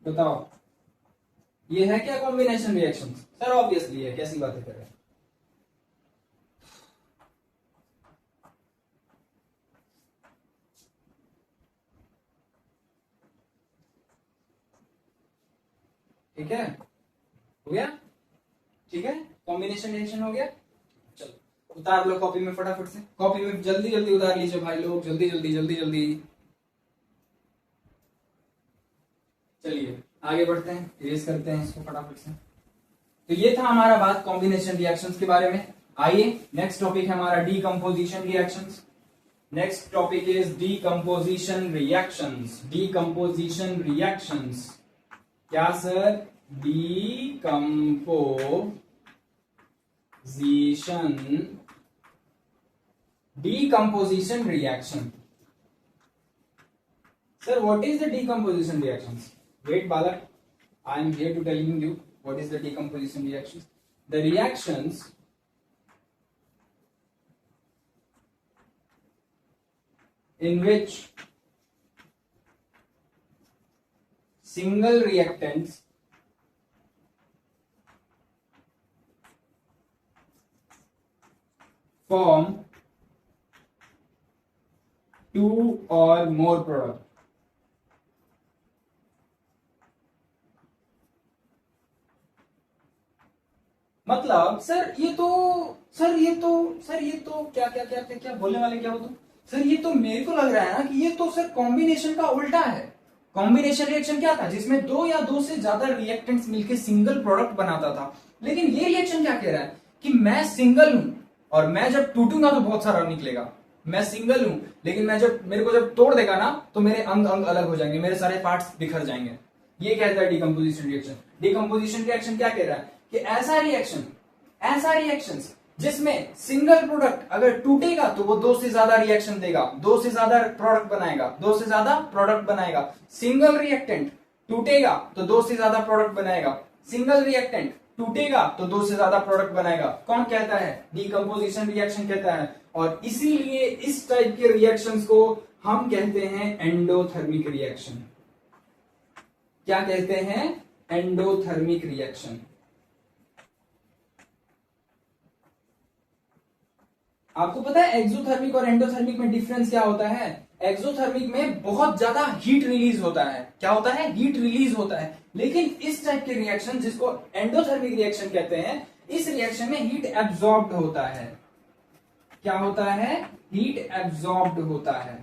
बताओ ये है क्या कॉम्बिनेशन रिएक्शन? सर ऑब्वियसली है, कैसी बातें कर रहे हैं? ठीक है, हो गया, ठीक है, कॉम्बिनेशन रिएक्शन हो गया। चलो उतार लो कॉपी में फटाफट से, कॉपी में जल्दी जल्दी उतार लीजिए भाई लोग, जल्दी जल्दी जल्दी जल्दी। चलिए आगे बढ़ते हैं, इरेज करते हैं इसको फटाफट से। तो ये था हमारा बात कॉम्बिनेशन रिएक्शंस के बारे में। आइए नेक्स्ट टॉपिक है हमारा decomposition reactions. Next topic is decomposition reactions. Decomposition reactions क्या sir? Decomposition reaction. Sir, what is the decomposition reactions? Wait, Balak. I am here to telling you what is the decomposition reactions. The reactions in which single reactants form two or more products. मतलब sir ये तो क्या क्या क्या क्या क्या बोलने वाले क्या हो तुम? सर ये तो मेरे को लग रहा है ना कि ये तो सर कॉम्बिनेशन का उल्टा है। कॉम्बिनेशन रिएक्शन क्या था? जिसमें दो या दो से ज्यादा रिएक्टेंट्स मिलकर सिंगल प्रोडक्ट बनाता था। लेकिन ये रिएक्शन क्या कह रहा है कि मैं सिंगल हूं और मैं जब टूटूंगा तो बहुत सारा निकलेगा। मैं सिंगल हूं लेकिन मेरे को जब तोड़ देगा ना तो मेरे अंग अलग हो जाएंगे, मेरे सारे पार्ट्स बिखर जाएंगे। ये कहता है डिकम्पोजिशन रिएक्शन। डिकम्पोजिशन रिएक्शन क्या कह रहा है कि ऐसा रिएक्शन जिसमें सिंगल प्रोडक्ट अगर टूटेगा तो वो दो से ज्यादा रिएक्शन देगा, दो से ज्यादा प्रोडक्ट बनाएगा, दो से ज्यादा प्रोडक्ट बनाएगा। सिंगल रिएक्टेंट टूटेगा तो दो से ज्यादा प्रोडक्ट बनाएगा, सिंगल रिएक्टेंट टूटेगा तो दो से ज्यादा प्रोडक्ट बनाएगा। कौन कहता है? डीकंपोजिशन रिएक्शन कहता है। और इसीलिए इस टाइप के रिएक्शंस को हम कहते हैं एंडोथर्मिक रिएक्शन। क्या कहते हैं? Endothermic reaction. आपको पता है एक्सोथर्मिक और एंडोथर्मिक में डिफरेंस क्या होता है? एक्सोथर्मिक में बहुत ज्यादा हीट रिलीज होता है। क्या होता है? हीट रिलीज होता है। लेकिन इस टाइप के रिएक्शन जिसको एंडोथर्मिक रिएक्शन कहते हैं, इस रिएक्शन में हीट एब्जॉर्ब्ड होता है। क्या होता है? हीट एब्जॉर्ब्ड होता है।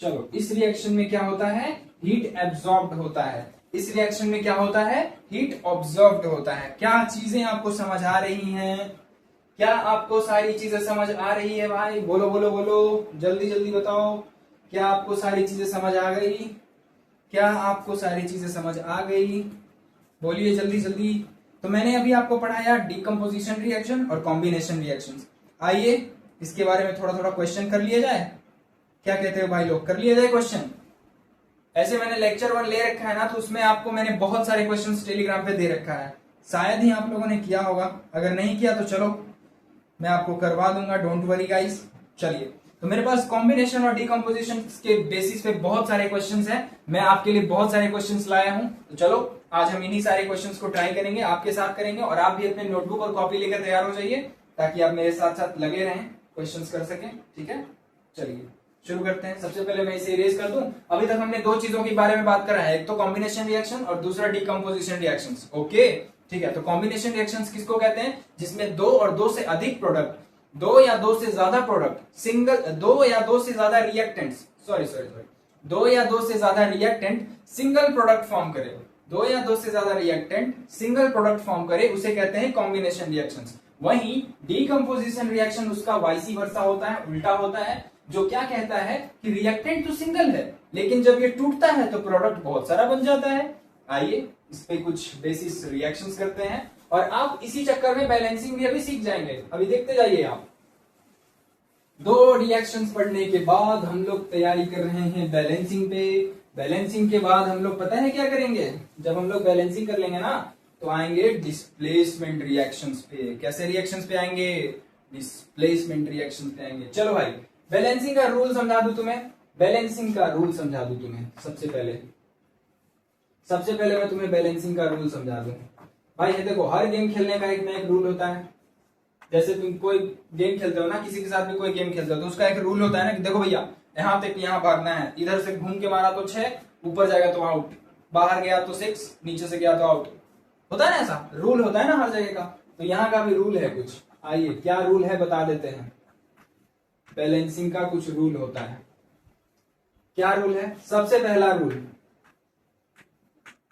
चलो, इस रिएक्शन में क्या होता है? हीट एब्जॉर्ब्ड होता है। इस रिएक्शन में क्या होता है? हीट ऑब्जर्व्ड होता है। क्या चीजें आपको समझ आ रही हैं? क्या आपको सारी चीजें समझ आ रही है भाई? बोलो बोलो बोलो, जल्दी जल्दी बताओ। क्या आपको सारी चीजें समझ आ गई? क्या आपको सारी चीजें समझ आ गई? बोलिए जल्दी जल्दी। तो मैंने अभी आपको पढ़ाया डीकंपोजिशन रिएक्शन और कॉम्बिनेशन रिएक्शंस। आइए इसके बारे में थोड़ा थोड़ा क्वेश्चन कर लिया जाए। क्या कहते हो भाई लोग? कर लिया जाए क्वेश्चन। ऐसे मैंने लेक्चर 1 ले रखा है ना, तो उसमें आपको मैंने बहुत सारे क्वेश्चंस टेलीग्राम पे दे रखा है। शायद ही आप लोगों ने किया होगा। अगर नहीं किया तो चलो मैं आपको करवा दूंगा, डोंट वरी गाइस। चलिए, तो मेरे पास कॉम्बिनेशन और डीकंपोजिशन के बेसिस पे बहुत सारे क्वेश्चंस हैं। मैं आपके लिए बहुत सारे क्वेश्चंस लाया हूं। तो चलो आज हम इन्हीं सारे क्वेश्चंस को ट्राई करेंगे, आपके साथ करेंगे। और आप भी अपने नोटबुक और कॉपी लेकर तैयार हो जाइए, ताकि आप मेरे साथ साथ लगे रहें, क्वेश्चंस कर सकें। ठीक है, चलिए शुरू करते हैं। सबसे पहले मैं इसे इरेज कर दूं। अभी तक हमने दो चीजों के बारे में बात करा है, एक तो कॉम्बिनेशन रिएक्शन और दूसरा डीकंपोजिशन रिएक्शंस। ओके, ठीक है। तो कॉम्बिनेशन रिएक्शंस किसको कहते हैं? जिसमें दो और दो से अधिक प्रोडक्ट, दो या दो से ज्यादा प्रोडक्ट, दो या दो से ज्यादा रिएक्टेंट्स, दो या दो से ज्यादा रिएक्टेंट सिंगल प्रोडक्ट फॉर्म करे। दो या दो से ज्यादा रिएक्टेंट सिंगल प्रोडक्ट फॉर्म करे, उसे कहते हैं कॉम्बिनेशन रिएक्शंस। वहीं डीकंपोजिशन रिएक्शन उसका वाइसी वर्सा होता है, उल्टा होता है, जो क्या कहता है कि रिएक्टेंट तो सिंगल है, लेकिन जब ये टूटता है तो प्रोडक्ट बहुत सारा बन जाता है। आइए इस पे कुछ बेसिस रिएक्शंस करते हैं, और आप इसी चक्कर में बैलेंसिंग भी अभी सीख जाएंगे। अभी देखते जाइए आप। दो रिएक्शंस पढ़ने के बाद हम लोग तैयारी कर रहे हैं बैलेंसिंग पे। बैलेंसिंग के बाद हम लोग पता है क्या करेंगे? जब हम लोग बैलेंसिंग कर लेंगे ना, तो आएंगे डिस्प्लेसमेंट रिएक्शंस पे। कैसे रिएक्शंस पे आएंगे? डिस्प्लेसमेंट रिएक्शंस पे आएंगे। चलो भाई, बैलेंसिंग का रूल समझा दूं तुम्हें। बैलेंसिंग का रूल समझा दूं तुम्हें। सबसे पहले मैं तुम्हें बैलेंसिंग का रूल समझा दूं। भाई ये देखो, हर गेम खेलने का एक ना एक रूल होता है। जैसे तुम कोई गेम खेलते हो ना, किसी के साथ भी कोई गेम खेलते हो, तो उसका एक रूल होता है ना कि देखो भैया, यहां तक यहां भागना है, इधर से घूम के मारा तो 6, ऊपर जाएगा तो आउट, बाहर गया तो 6, नीचे से गया तो आउट। होता है ना, ऐसा रूल होता है ना हर जगह का। तो यहाँ का भी रूल है कुछ। आइए क्या रूल है बता देते हैं। बैलेंसिंग का कुछ रूल होता है। क्या रूल है? सबसे पहला रूल,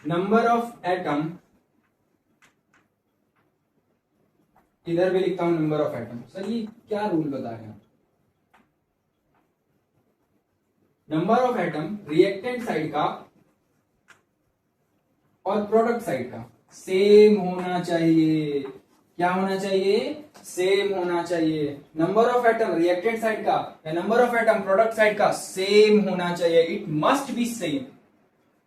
नंबर ऑफ एटम, इधर भी लिखता हूं नंबर ऑफ एटम। सर ये क्या रूल बता रहे हैं? Number of atom reactant side का और प्रोडक्ट साइड का सेम होना चाहिए। क्या होना चाहिए? सेम होना चाहिए। Number of atom reactant side का या number of atom product side का सेम होना चाहिए। It must be same,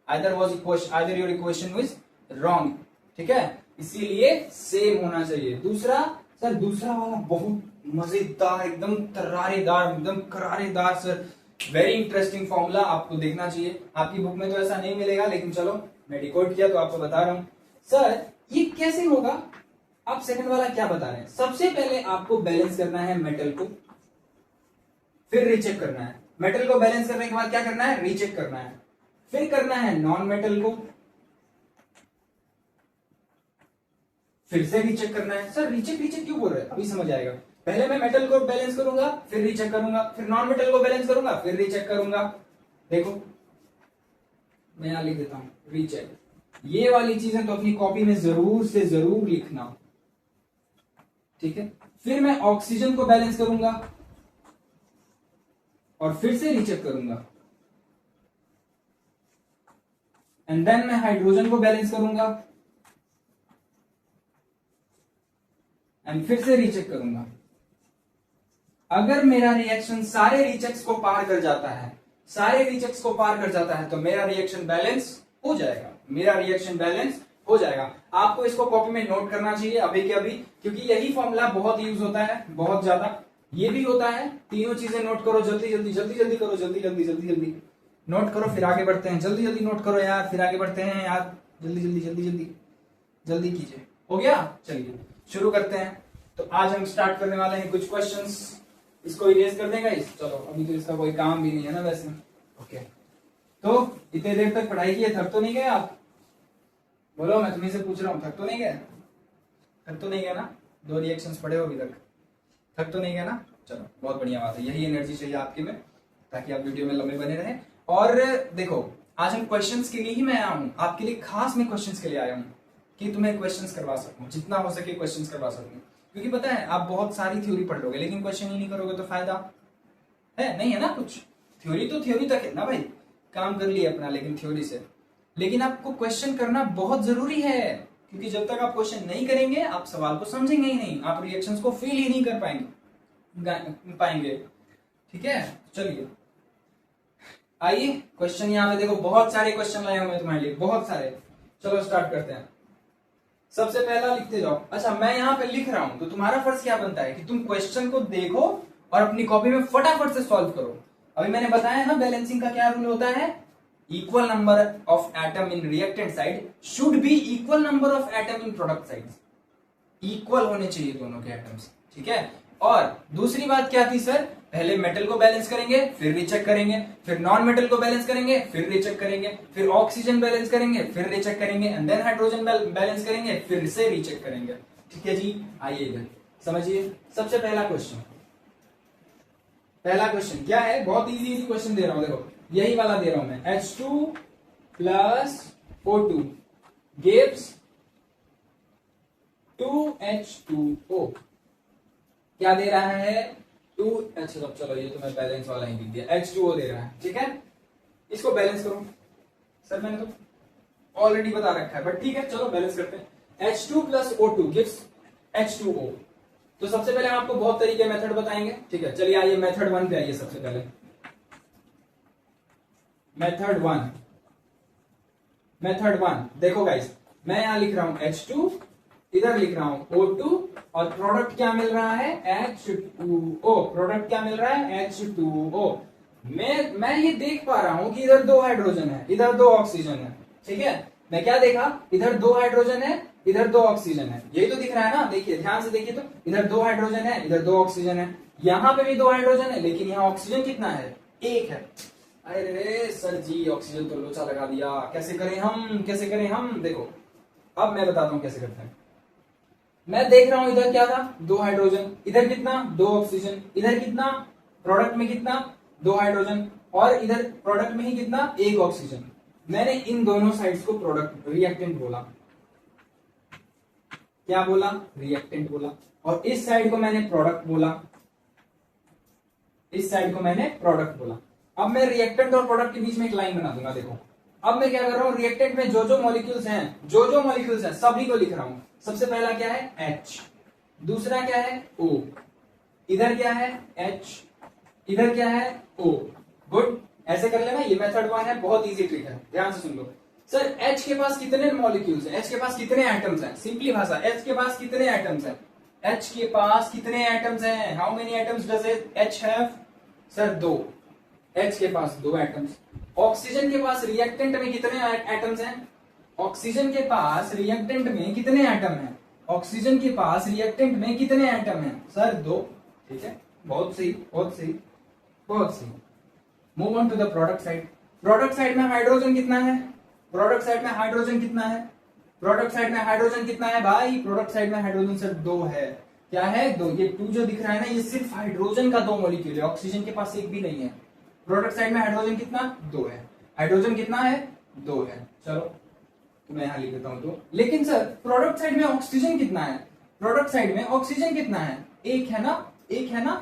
either your equation was wrong. ठीक है, इसीलिए सेम होना चाहिए। दूसरा, सर दूसरा वाला बहुत मजेदार, एकदम तर्रारेदार, एकदम करारेदार सर, वेरी इंटरेस्टिंग फॉर्मूला, आपको देखना चाहिए। आपकी बुक में तो ऐसा नहीं मिलेगा, लेकिन चलो मैं डिकोड किया तो आपको बता रहा हूं। सर ये कैसे होगा? आप सेकंड वाला क्या बता रहे हैं? सबसे पहले आपको बैलेंस करना है मेटल को, फिर रीचेक करना है। मेटल को बैलेंस करने के बाद क्या करना है? रीचेक करना है। फिर करना है नॉन मेटल को, फिर से रीचेक करना है। सर रीचेक रीचेक क्यों बोल रहे हैं? अभी समझ आएगा। पहले मैं मेटल को बैलेंस करूंगा, फिर रीचेक करूंगा, फिर नॉन मेटल को बैलेंस करूंगा, फिर रीचेक करूंगा। देखो मैं यहां लिख देता हूं रीचेक। ये वाली चीजें तो अपनी कॉपी में जरूर से जरूर लिखना, ठीक है। फिर मैं ऑक्सीजन को बैलेंस करूंगा और फिर से रीचेक करूंगा, एंड देन मैं हाइड्रोजन को बैलेंस करूंगा, एंड फिर से रीचेक करूंगा। अगर मेरा रिएक्शन सारे रीचेक्स को पार कर जाता है, सारे रीचेक्स को पार कर जाता है, तो मेरा रिएक्शन बैलेंस हो जाएगा, मेरा रिएक्शन बैलेंस हो जाएगा। आपको इसको कॉपी में नोट करना चाहिए अभी के अभी, क्योंकि यही फॉर्मूला बहुत यूज होता है, बहुत ज्यादा। ये भी होता है, तीनों चीजें नोट करो, जल्दी जल्दी जल्दी जल्दी करो, जल्दी जल्दी जल्दी जल्दी नोट करो, फिर आगे बढ़ते हैं। जल्दी जल्दी नोट करो यार, फिर आगे बढ़ते हैं यार, जल्दी जल्दी जल्दी जल्दी जल्दी कीजिए। हो गया, चलिए शुरू करते हैं। तो आज हम स्टार्ट करने वाले हैं कुछ क्वेश्चंस। इसको इरेज कर देगा इस, चलो अभी तो इसका कोई काम भी नहीं है ना वैसे। ओके, तो इतने देर तक पढ़ाई की है, थक तो नहीं गए आप? बोलो, मैं तुम्हें से पूछ रहा हूँ, थक तो नहीं गए? थक तो नहीं गया ना? 2 रिएक्शंस पढ़े हो अभी तक, थक तो नहीं गया ना? चलो बहुत बढ़िया बात है, यही एनर्जी चाहिए आपके में, ताकि आप वीडियो में लंबे बने रहें। और देखो, आज हम क्वेश्चंस के लिए ही मैं आया हूँ, आपके लिए खास मैं क्वेश्चंस के लिए आया हूँ कि तुम्हें क्वेश्चंस करवा सकूं, जितना हो सके क्वेश्चंस करवा सकूं। क्योंकि पता है, आप बहुत सारी थ्योरी पढ़ लोगे लेकिन क्वेश्चन ही नहीं करोगे तो फायदा है नहीं, है ना? कुछ थ्योरी तो थ्योरी तक है ना भाई, काम कर लिया अपना, लेकिन थ्योरी से। लेकिन आपको क्वेश्चन करना बहुत जरूरी है, क्योंकि जब तक आप क्वेश्चन नहीं करेंगे आप सवाल को समझेंगे ही नहीं, आप रिएक्शंस को फील ही नहीं कर पाएंगे। ठीक है, चलिए आइए क्वेश्चन यहाँ पे देखो, बहुत सारे क्वेश्चन लाए हुए तुम्हारे लिए, बहुत सारे। चलो स्टार्ट करते हैं। सबसे पहला लिखते जाओ। अच्छा, मैं यहाँ पे लिख रहा हूं तो तुम्हारा फर्ज क्या बनता है कि तुम क्वेश्चन को देखो और अपनी कॉपी में फटाफट से सॉल्व करो। अभी मैंने बताया ना, बैलेंसिंग का क्या रूल होता है, equal number of atom in reactant side should be equal number of atom in product side. Equal होने चाहिए दोनों के एटम्स, ठीक है। और दूसरी बात क्या थी सर, पहले मेटल को बैलेंस करेंगे, फिर रीचेक करेंगे, फिर नॉन मेटल को बैलेंस करेंगे, फिर रीचेक करेंगे, फिर ऑक्सीजन बैलेंस करेंगे, फिर रीचेक करेंगे, एंड देन हाइड्रोजन बैलेंस करेंगे, फिर से रीचेक करेंगे। ठीक है जी, आइए इधर समझिए। सबसे पहला क्वेश्चन, पहला क्वेश्चन क्या है, बहुत इजी क्वेश्चन दे रहा हूं, देखो यही वाला दे रहा हूं मैं। H2 plus O2 gives 2H2O। क्या दे रहा है? 2, अच्छा चलो ये तो मैं बैलेंस वाला ही लिख दिया, H2O दे रहा है, ठीक है। इसको बैलेंस करो। सर मैंने तो ऑलरेडी बता रखा है, बट ठीक है चलो बैलेंस करते हैं। H2 plus O2 gives H2O। तो सबसे पहले हम आपको बहुत तरीके मेथड बताएंगे, ठीक है। चलिए आइए मेथड 1 पे आइए। सबसे पहले मेथड 1 देखो गाइस, मैं यहां लिख रहा हूं H2, इधर लिख रहा हूं O2, और प्रोडक्ट क्या मिल रहा है? H2O। प्रोडक्ट क्या मिल रहा है? H2O। मैं ये देख पा रहा हूं कि इधर 2 हाइड्रोजन है, इधर 2 ऑक्सीजन है, ठीक है। मैं क्या देखा? इधर 2 हाइड्रोजन है, इधर 2 ऑक्सीजन है, यही तो दिख रहा है ना। देखिए ध्यान से देखिए, तो इधर 2 हाइड्रोजन है, इधर 2 ऑक्सीजन है, यहां पे भी 2 हाइड्रोजन है, लेकिन यहाँ ऑक्सीजन कितना है? 1 है। अरे सर जी, ऑक्सीजन तो लोचा लगा दिया, कैसे करें हम, कैसे करें हम? देखो अब मैं बताता हूं कैसे करते हैं। मैं देख रहा हूं इधर क्या था? 2 हाइड्रोजन, इधर कितना? 2 ऑक्सीजन, इधर कितना? प्रोडक्ट में कितना? 2 हाइड्रोजन, और इधर प्रोडक्ट में ही कितना? 1 ऑक्सीजन। मैंने इन दोनों साइड्स को प्रोडक्ट रिएक्टेंट बोला। क्या बोला? रिएक्टेंट बोला। और इस साइड को मैंने प्रोडक्ट बोला, इस साइड को मैंने प्रोडक्ट बोला। अब मैं रिएक्टेंट और प्रोडक्ट के बीच में एक लाइन बना दूंगा। देखो अब मैं क्या कर रहा हूं, रिएक्टेंट में जो जो मॉलिक्यूल्स हैं सभी को लिख रहा हूं। सबसे पहला क्या है? H, दूसरा क्या है? O, इधर क्या है? H, इधर क्या है? O। गुड, ऐसे कर लेना। ये मेथड 1 है, बहुत इजी ट्रिक है, ध्यान से सुन लो। सर H के पास कितने मॉलिक्यूल्स हैं? H के पास कितने एटम्स हैं? सिंपली भाषा, H के पास कितने एटम्स हैं? H के पास कितने एटम्स हैं? How many atoms does H have? Sir 2। H के पास 2 एटम्स। ऑक्सीजन के पास रिएक्टेंट में कितने एटम्स हैं? ऑक्सीजन के पास रिएक्टेंट में कितने एटम हैं? ऑक्सीजन के पास रिएक्टेंट में कितने एटम हैं? सर 2। ठीक है, बहुत सही, बहुत सही, बहुत सही। Move on to the product side. Product side में हाइड्रोजन कितना है? प्रोडक्ट साइड में हाइड्रोजन कितना है? प्रोडक्ट साइड में हाइड्रोजन कितना है भाई? प्रोडक्ट साइड में हाइड्रोजन सर 2 है। क्या है? 2। ये 2 जो दिख रहा है ना, ये सिर्फ हाइड्रोजन का 2 मॉलिक्यूल है, ऑक्सीजन के पास एक भी नहीं है। प्रोडक्ट साइड में हाइड्रोजन कितना? 2 है। हाइड्रोजन कितना है? 2 है। चलो तो मैं यहां लिख देता हूं 2। लेकिन सर प्रोडक्ट साइड में ऑक्सीजन कितना है? प्रोडक्ट साइड में ऑक्सीजन कितना है? 1 है ना, 1 है ना,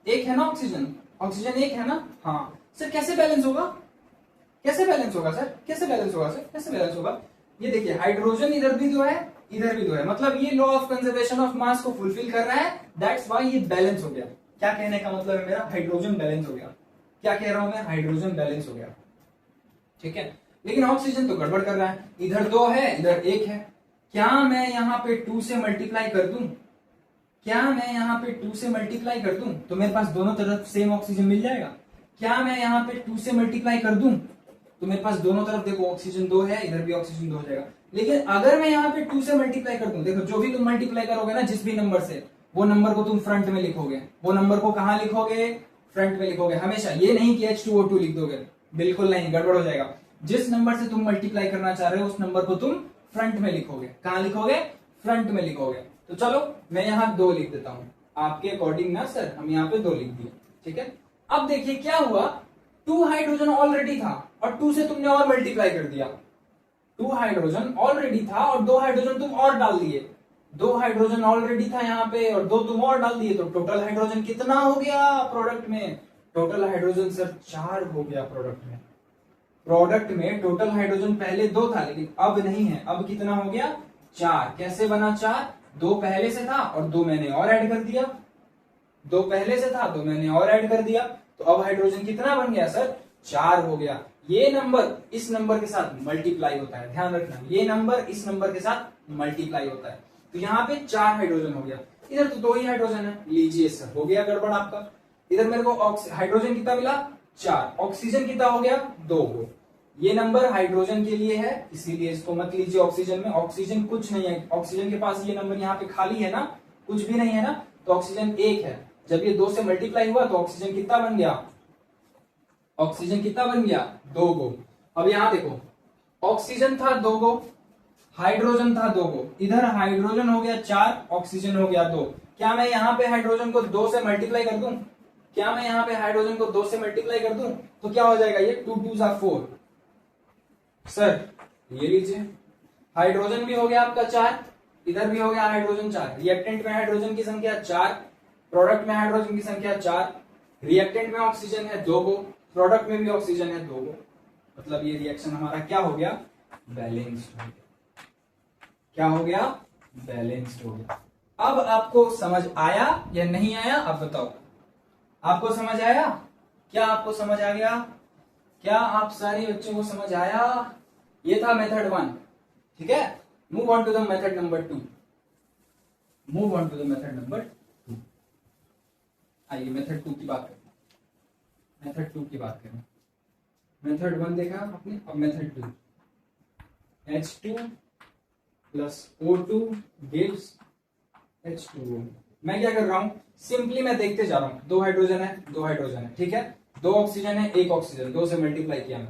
1 है ना ऑक्सीजन, ऑक्सीजन 1 है ना। हाँ सर, कैसे बैलेंस होगा? कैसे बैलेंस होगा सर? कैसे बैलेंस होगा सर? कैसे बैलेंस होगा? ये देखिए, हाइड्रोजन इधर भी 2 है, इधर भी 2 है, मतलब ये लॉ ऑफ कंजर्वेशन ऑफ मास को फुलफिल कर रहा है, दैट्स व्हाई ये बैलेंस हो गया। क्या कहने का मतलब है मेरा, हाइड्रोजन बैलेंस हो गया। क्या कह रहा हूं मैं, हाइड्रोजन बैलेंस हो गया, ठीक है। लेकिन ऑक्सीजन तो गड़बड़ कर रहा है, इधर 2 है इधर 1 है। क्या मैं यहाँ पे 2 से मल्टीप्लाई कर दूं, क्या मैं यहाँ पे 2 से मल्टीप्लाई कर दूं तो मेरे पास दोनों तरफ सेम ऑक्सीजन मिल जाएगा। क्या मैं यहाँ पे 2 से मल्टीप्लाई कर दूं तो मेरे पास दोनों तरफ देखो ऑक्सीजन 2 है, इधर भी ऑक्सीजन 2 हो जाएगा। लेकिन अगर मैं यहाँ पे 2 से मल्टीप्लाई कर दूं, देखो जो भी तुम मल्टीप्लाई करोगे ना जिस भी नंबर से, वो नंबर को तुम फ्रंट में लिखोगे, वो नंबर को कहाँ लिखोगे, फ्रंट में लिखोगे हमेशा। ये नहीं कि H2O2 लिख दोगे, बिल्कुल नहीं, गड़बड़ हो जाएगा। जिस नंबर से तुम मल्टीप्लाई करना चाह रहे हो उस नंबर को तुम फ्रंट में लिखोगे। कहाँ लिखोगे, फ्रंट में लिखोगे। तो चलो मैं यहाँ 2 लिख देता हूं, आपके अकॉर्डिंग ना सर, हम यहाँ पे 2 लिख दिए, ठीक है। अब देखिए क्या हुआ, 2 हाइड्रोजन ऑलरेडी था और 2 से तुमने और मल्टीप्लाई कर दिया। 2 हाइड्रोजन ऑलरेडी था और 2 हाइड्रोजन तुम और डाल दिए। 2 हाइड्रोजन ऑलरेडी था यहाँ पे और 2 तुम और डाल दिए, तो टोटल हाइड्रोजन कितना हो गया प्रोडक्ट में, टोटल हाइड्रोजन सर 4 हो गया प्रोडक्ट में। प्रोडक्ट में टोटल हाइड्रोजन पहले 2 था लेकिन अब नहीं है, अब कितना हो गया 4। कैसे बना 4, 2 पहले से था और 2 मैंने और ऐड कर दिया, 2 पहले से था 2 मैंने और ऐड कर दिया, तो अब हाइड्रोजन कितना बन गया सर, 4 हो गया। ये नंबर इस नंबर के साथ मल्टीप्लाई होता है, ध्यान रखना, ये नंबर इस नंबर के साथ मल्टीप्लाई होता है। तो यहाँ पे 4 हाइड्रोजन हो गया, इधर तो 2 ही हाइड्रोजन है। लीजिए सर हो गया गड़बड़ आपका, इधर मेरे को हाइड्रोजन कितना मिला 4, ऑक्सीजन कितना हो गया 2। ये नंबर हाइड्रोजन के लिए है इसीलिए इसको मत लीजिए ऑक्सीजन में, ऑक्सीजन कुछ नहीं है, ऑक्सीजन के पास ये नंबर यहाँ पे खाली है ना, कुछ भी नहीं है ना, तो ऑक्सीजन 1 है। जब ये 2 से मल्टीप्लाई हुआ तो ऑक्सीजन कितना बन गया, ऑक्सीजन कितना बन गया 2 गो। अब यहां देखो ऑक्सीजन था 2 गो, हाइड्रोजन था 2 गो, इधर हाइड्रोजन हो गया 4, ऑक्सीजन हो गया 2। क्या मैं यहाँ पे हाइड्रोजन को 2 से मल्टीप्लाई कर दूं, क्या मैं यहाँ पे हाइड्रोजन को 2 से मल्टीप्लाई कर दूं तो क्या हो जाएगा, ये 2 2 4 सर, ये लीजिए हाइड्रोजन भी हो गया आपका 4, इधर भी हो गया हाइड्रोजन 4। रिएक्टेंट में हाइड्रोजन की संख्या 4, प्रोडक्ट में हाइड्रोजन की संख्या 4, रिएक्टेंट में ऑक्सीजन है 2 गो, प्रोडक्ट में भी ऑक्सीजन है 2 गो, मतलब ये रिएक्शन हमारा क्या हो गया, बैलेंस्ड हो गया। क्या हो गया, बैलेंस्ड हो गया। अब आपको समझ आया या नहीं आया, आप बताओ, आपको समझ आया, क्या आपको समझ आ गया, क्या आप सारे बच्चों को समझ आया। ये था मेथड 1, ठीक है। Move on to the method number 2, move on to the method number 2। आइए मेथड 2 की बात करें, मेथड 2 की बात करें। मेथड 1 देखा आपने, अब method 2, H2 plus O2 gives H2O। मैं क्या कर रहा हूं, सिंपली मैं देखते जा रहा हूं, 2 हाइड्रोजन है 2 हाइड्रोजन है, ठीक है, 2 ऑक्सीजन है 1 ऑक्सीजन, 2 से मल्टीप्लाई किया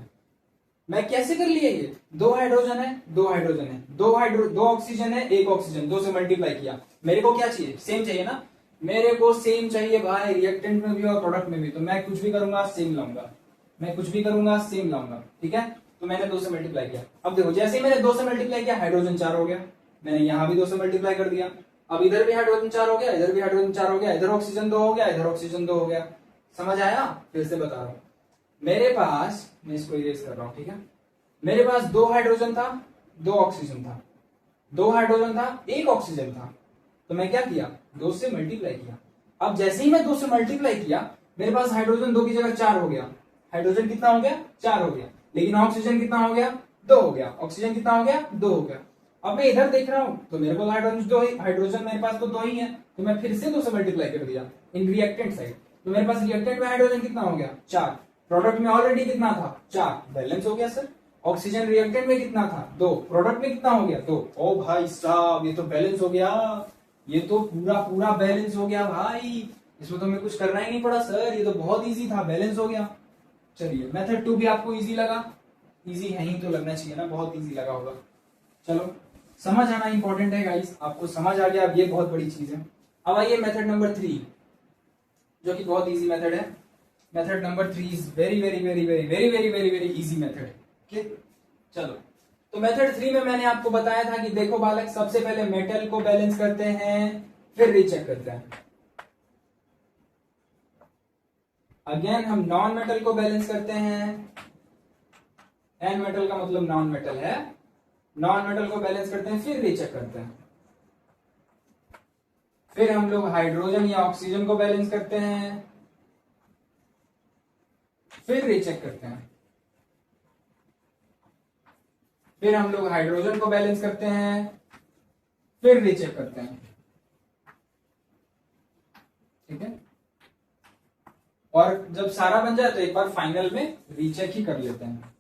मैं कैसे कर लिया, ये 2 हाइड्रोजन है 2 हाइड्रोजन है, 2 ऑक्सीजन है 1 ऑक्सीजन, 2 से मल्टीप्लाई किया। मेरे को क्या चाहिए, सेम चाहिए ना, मेरे को सेम चाहिए भाई, रिएक्टेंट में भी और प्रोडक्ट में भी। तो मैं कुछ भी करूंगा सेम लाऊंगा, मैं कुछ भी करूंगा सेम लाऊंगा, ठीक है। तो मैंने 2 से मल्टीप्लाई किया, अब देखो जैसे ही मैंने 2 से मल्टीप्लाई किया हाइड्रोजन 4 हो गया, मैंने यहां भी 2 से मल्टीप्लाई कर दिया, अब इधर भी हाइड्रोजन 4 हो गया, इधर भी हाइड्रोजन 4 हो गया, इधर ऑक्सीजन 2 हो गया, इधर ऑक्सीजन 2 हो गया। समझ आया, फिर से बता रहा हूं, मेरे पास, मैं इसको इरेज कर रहा हूं, ठीक है, मेरे पास 2 हाइड्रोजन था 2 ऑक्सीजन था, 2 हाइड्रोजन था 1 ऑक्सीजन था, तो मैं क्या किया 2 से मल्टीप्लाई किया। अब जैसे ही मैं 2 से मल्टीप्लाई किया मेरे पास हाइड्रोजन 2 की जगह 4 हो गया, हाइड्रोजन कितना हो गया 4 हो गया, लेकिन ऑक्सीजन कितना हो गया 2 हो गया, ऑक्सीजन कितना हो गया 2 हो गया। अब मैं इधर देख रहा हूं तो मेरे को हाइड्रोजन मेरे पास तो 2 ही है, तो मैं फिर से 2 से मल्टीप्लाई कर दिया इन रिएक्टेंट साइड, तो मेरे पास रिएक्टेंट में हाइड्रोजन कितना हो गया 4, प्रोडक्ट में ऑलरेडी कितना था 4, बैलेंस हो गया सर। ऑक्सीजन रिएक्टेंट में कितना था 2, प्रोडक्ट में कितना हो गया 2। ओ भाई साहब ये तो बैलेंस हो गया, ये तो पूरा पूरा बैलेंस हो गया भाई, इसमें तो हमें कुछ करना ही नहीं पड़ा सर, ये तो बहुत इजी था, बैलेंस हो गया। चलिए मेथड 2 भी आपको इजी लगा, इजी है ही तो लगना चाहिए ना, बहुत इजी लगा होगा। चलो समझ आना इंपॉर्टेंट है गाइस, आपको समझ आ गया, अब ये बहुत बड़ी चीज है। अब आइए मेथड नंबर 3 जो कि बहुत इजी मेथड है। Method number 3 is very very very very very very very very easy method, ठीक। चलो तो मेथड 3 में मैंने आपको बताया था कि देखो बालक, सबसे पहले मेटल को बैलेंस करते हैं फिर रीचेक करते हैं। अगेन हम नॉन मेटल को बैलेंस करते हैं, एन मेटल का मतलब नॉन मेटल है, नॉन मेटल को बैलेंस करते हैं, फिर रीचेक करते हैं। फिर हम लोग हाइड्रोजन या ऑक्सीजन को बैलेंस करते हैं, फिर रीचेक करते हैं। फिर हम लोग हाइड्रोजन को बैलेंस करते हैं, फिर रीचेक करते हैं। ठीक है, और जब सारा बन जाए तो एक बार फाइनल में रीचेक ही कर लेते हैं।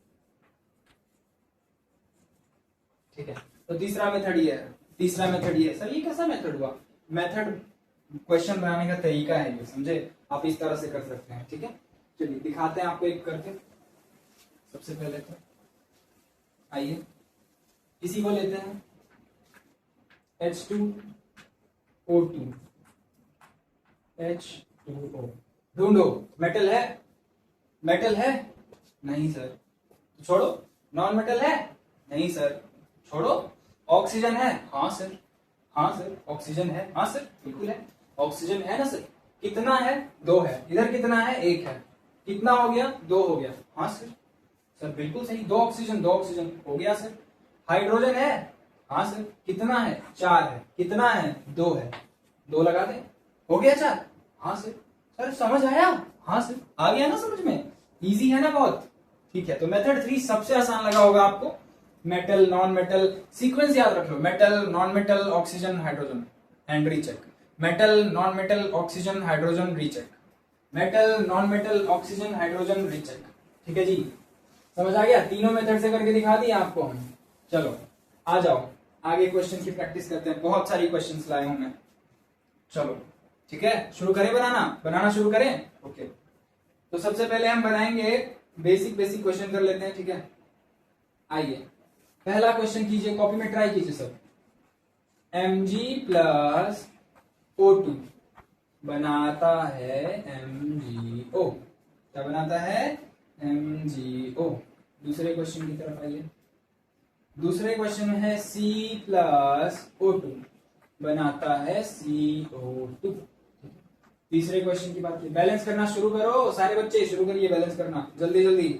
ठीक है, तो तीसरा मेथड ये है। सर ये कैसा मेथड हुआ? मेथड क्वेश्चन बनाने का तरीका है ये, समझे? आप इस तरह से कर सकते हैं। ठीक है, चलिए दिखाते हैं आपको एक करके। सबसे पहले तो आइए इसी को लेते हैं, H2O2 H2O। ढूंढो, मेटल है? नहीं सर, छोड़ो। नॉन मेटल है? नहीं सर, छोड़ो। ऑक्सीजन है? हाँ सर ऑक्सीजन है। हाँ सर, बिल्कुल है, ऑक्सीजन है ना सर। कितना है? 2 है। इधर कितना है? 1 है। कितना हो गया? 2 हो गया। हाँ सर बिल्कुल सही, 2 ऑक्सीजन हो गया सर। हाइड्रोजन है? हाँ सर। कितना है? 4 है। कितना है? 2 है। 2 लगा दे, हो गया 4। हाँ सर समझ आया? हाँ सर, आ गया ना समझ में? इजी है ना बहुत? ठीक है, तो मेथड 3 सबसे आसान लगा होगा आपको। मेटल, नॉन मेटल, सीक्वेंस याद रख लो। Metal, non metal, oxygen, hydrogen and recheck. Metal, non metal, oxygen, hydrogen, recheck. Metal, non metal, oxygen, hydrogen, recheck. ठीक है जी, समझ आ गया? तीनों मेथड से करके दिखा दिया आपको हम। चलो आ जाओ, आगे क्वेश्चन की प्रैक्टिस करते हैं। बहुत सारी क्वेश्चंस लाए हूं मैं। चलो ठीक है, शुरू करें? बनाना शुरू करें। ओके, तो सबसे पहले हम बनाएंगे बेसिक क्वेश्चन कर लेते हैं। ठीक है, आइए पहला क्वेश्चन कीजिए, कॉपी में ट्राई कीजिए सब। Mg+O2 बनाता है MgO। क्या बनाता है? MgO। दूसरे क्वेश्चन की तरफ आइए। दूसरे क्वेश्चन में है C+O2 बनाता है CO2। तीसरे क्वेश्चन की बात की, बैलेंस करना शुरू करो सारे बच्चे, शुरू करिए बैलेंस करना जल्दी जल्दी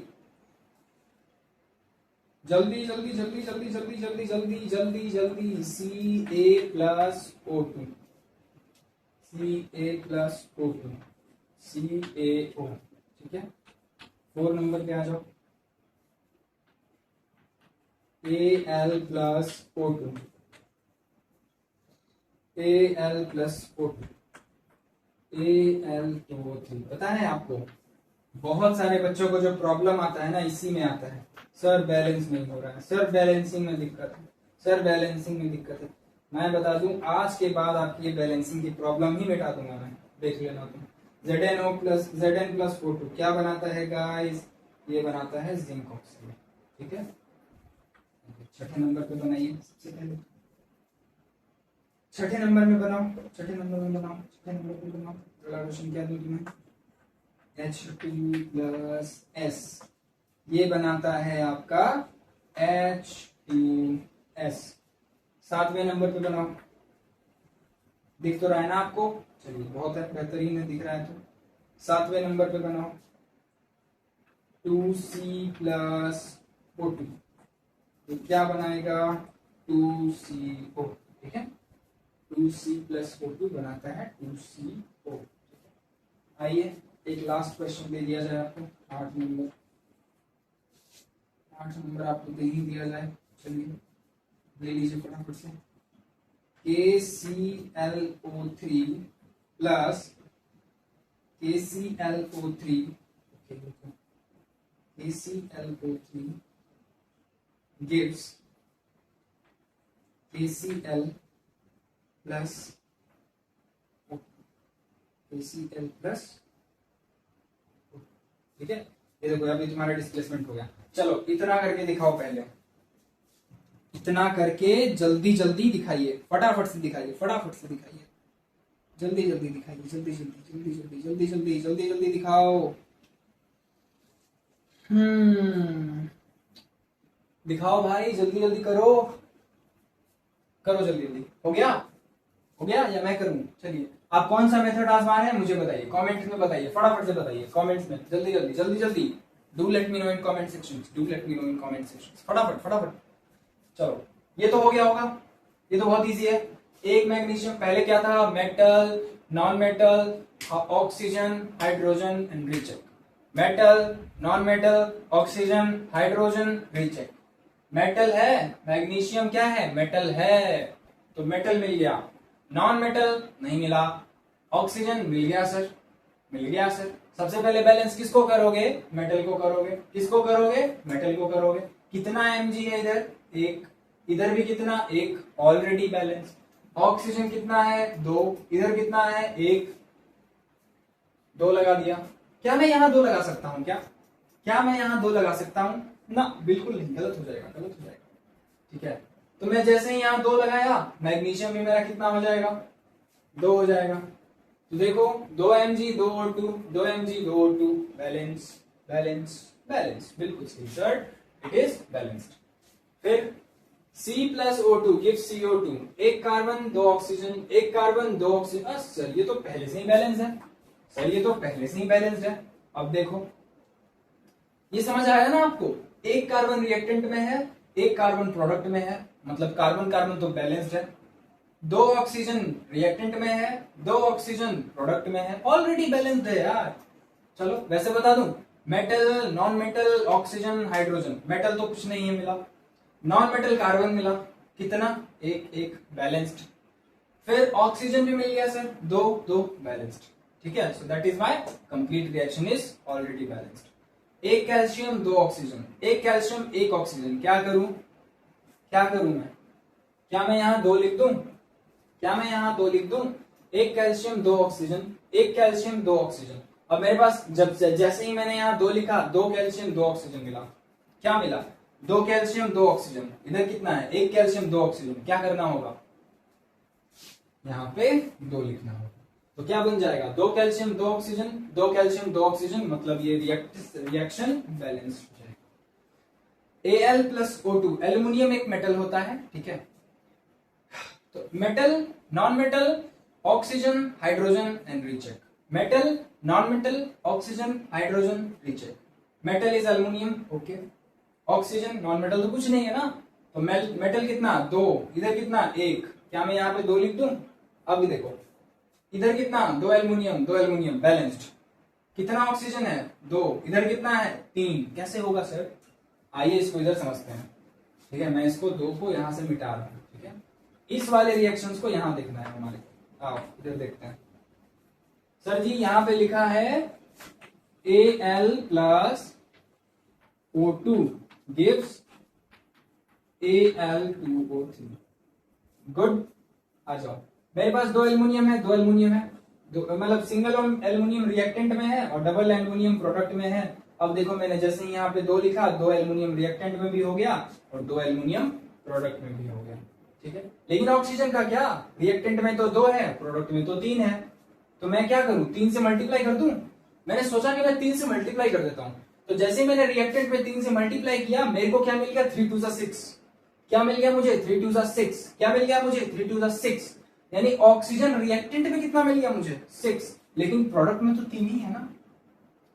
जल्दी जल्दी जल्दी जल्दी जल्दी जल्दी जल्दी जल्दी जल्दी। Ca+O2 Ca+O2 CaO। ठीक है, 4 नंबर पे आ जाओ। Al+O2 Al+O2 Al2O3। पता है आपको, बहुत सारे बच्चों को जो प्रॉब्लम आता है ना, इसी में आता है। सर बैलेंस नहीं हो रहा है, सर बैलेंसिंग में दिक्कत है। मैं बता दूं, आज के बाद आपकी ये बैलेंसिंग की प्रॉब्लम ही मिटा दूंगा मैं, देख लेना तुम। Zn+O2 क्या बनाता है गाइस? ये बनाता है जिंक ऑक्साइड। ठीक है, छठे नंबर पे बनाइए सबसे पहले। छठे नंबर में बनाओ। अगला क्वेश्चन क्या दूं तुम्हें? H2+S ये बनाता है आपका H2S। 7वें नंबर पे बनाओ। दिख तो रहा है ना आपको? चलिए बहुत है, बेहतरीन है, दिख रहा है तो। 7वें नंबर पे बनाओ 2C+O2। तो क्या बनाएगा? 2CO। ठीक है, 2C+O2 बनाता है 2CO। आइए एक लास्ट क्वेश्चन दे दिया जाए आपको, 8 नंबर आपको दे ही दिया जाए। चलिए ले लीजिए फटाफट से। KClO3 plus KClO3 gives KCl plus ठीक है, ये देखो अभी तुम्हारा डिस्प्लेसमेंट हो गया। चलो इतना करके दिखाओ पहले, इतना करके जल्दी जल्दी दिखाइए, फटाफट से दिखाइए, जल्दी जल्दी दिखाइए, जल्दी दिखाओ। दिखाओ भाई, जल्दी जल्दी करो जल्दी। हो गया या मैं करूं? चलिए आप कौन सा मेथड आजमा रहे हैं मुझे बताइए, कमेंट्स में बताइए, फटाफट से बताइए कमेंट्स में, जल्दी। Do let me know in comment sections, फटाफट। चलो ये तो हो गया होगा, ये तो बहुत इजी है। एक मैग्नीशियम, पहले क्या था, metal, non metal, oxygen, hydrogen and recheck. Metal, non metal, oxygen, hydrogen, recheck. Metal है, मैग्नीशियम क्या है, मेटल है, तो मेटल मिल गया। नॉन मेटल नहीं मिला, ऑक्सीजन मिल गया सर, मिल गया सर। सबसे पहले बैलेंस किसको करोगे, मेटल को करोगे। किसको करोगे, मेटल को करोगे। कितना mg है इधर, एक, इधर भी कितना, एक, ऑलरेडी बैलेंस। ऑक्सीजन कितना है, 2, इधर कितना है, 1, 2 लगा दिया। क्या मैं यहां 2 लगा सकता हूं, क्या मैं यहां 2 लगा सकता हूं ना, बिल्कुल नहीं, गलत हो जाएगा, गलत हो जाएगा। ठीक है, तो मैं जैसे ही यहां 2 लगाया, मैग्नीशियम भी मेरा कितना हो जाएगा, 2 हो जाएगा। तो देखो 2 mg 2 O2, 2 mg 2 O2, balance balance balance, बिल्कुल सही सर, इट इज बैलेंस्ड। फिर C plus O2 gives CO2, एक कार्बन 2 ऑक्सीजन, एक कार्बन 2 ऑक्सीजन। सर ये तो पहले से ही बैलेंस है, सर ये तो पहले से ही बैलेंस्ड है। अब देखो ये समझ आया ना आपको, एक कार्बन रिएक्टेंट में है, एक कार्बन प्रोडक्ट में है, मतलब कार्बन कार्बन तो बैलेंस्ड है। 2 ऑक्सीजन रिएक्टेंट में है, 2 ऑक्सीजन प्रोडक्ट में है, ऑलरेडी बैलेंस्ड है यार। चलो वैसे बता दूं, metal, non metal, oxygen, hydrogen, metal तो कुछ नहीं है मिला, नॉन मेटल कार्बन मिला, कितना, एक एक, बैलेंस्ड। फिर ऑक्सीजन भी मिल गया सर, 2 2, बैलेंस्ड। ठीक है, so that is why complete reaction is already balanced. एक कैल्शियम 2 ऑक्सीजन, एक कैल्शियम 1 ऑक्सीजन, क्या करूं मैं, क्या मैं यहां 2 लिख दूं, क्या मैं यहां 2 लिख दूं, एक कैल्शियम 2 ऑक्सीजन, एक कैल्शियम 2 ऑक्सीजन। अब मेरे पास जब जैसे ही मैंने यहां 2 लिखा, 2 कैल्शियम 2 ऑक्सीजन मिला, क्या मिला, 2 कैल्शियम 2 ऑक्सीजन। इधर कितना है, एक कैल्शियम 2 ऑक्सीजन। क्या करना होगा, यहां पे 2 लिखना होगा, तो क्या बन जाएगा, 2 कैल्शियम 2 ऑक्सीजन, 2 कैल्शियम 2 ऑक्सीजन, मतलब ये रिएक्शन बैलेंस हो जाएगा। Al प्लस O2, एल्यूमिनियम एक मेटल होता है, ठीक है, तो metal, non metal, oxygen, hydrogen and recheck. Metal, non metal, oxygen, hydrogen, recheck. Metal is aluminium, okay. Oxygen, non metal तो कुछ नहीं है ना, तो मेटल कितना, 2, इधर कितना, 1, क्या मैं यहाँ पे 2 लिख दूं। अब देखो इधर कितना, 2 एल्यूमिनियम 2 एल्यूमिनियम, बैलेंस्ड। कितना ऑक्सीजन है, 2, इधर कितना है, 3, कैसे होगा सर, आइए इसको इधर समझते हैं। ठीक है, मैं इसको 2 को यहां से मिटा रहा हूं, ठीक है, इस वाले रिएक्शंस को यहां देखना है हमारे, आओ इधर देखते हैं। सर जी यहां पे लिखा है Al plus O2 gives Al2O3, good. आ जाओ, मेरे पास 2 एल्यूमिनियम है, 2 एल्यूमिनियम है, मतलब सिंगल एल्यूमिनियम रिएक्टेंट में है और डबल एल्यूमिनियम प्रोडक्ट में है। अब देखो मैंने जैसे ही यहाँ पे 2 लिखा, 2 एल्यूमिनियम रिएक्टेंट में भी हो गया और 2 एल्यूमिनियम प्रोडक्ट में भी हो गया, ठीक है। लेकिन ऑक्सीजन का क्या, रिएक्टेंट में तो 2 है, प्रोडक्ट में तो 3 है, तो मैं क्या करूं, 3 से मल्टीप्लाई कर दूं। मैंने सोचा कि मैं 3 से मल्टीप्लाई कर देता हूं, तो जैसे मैंने रिएक्टेंट में 3 से मल्टीप्लाई किया, मेरे को क्या मिल गया, 3 2 6। क्या मिल गया मुझे, 3 2 6। क्या मिल गया मुझे, 3 2 6। यानी ऑक्सीजन रिएक्टेंट में कितना मिल गया मुझे, 6, लेकिन प्रोडक्ट में तो 3 ही है ना।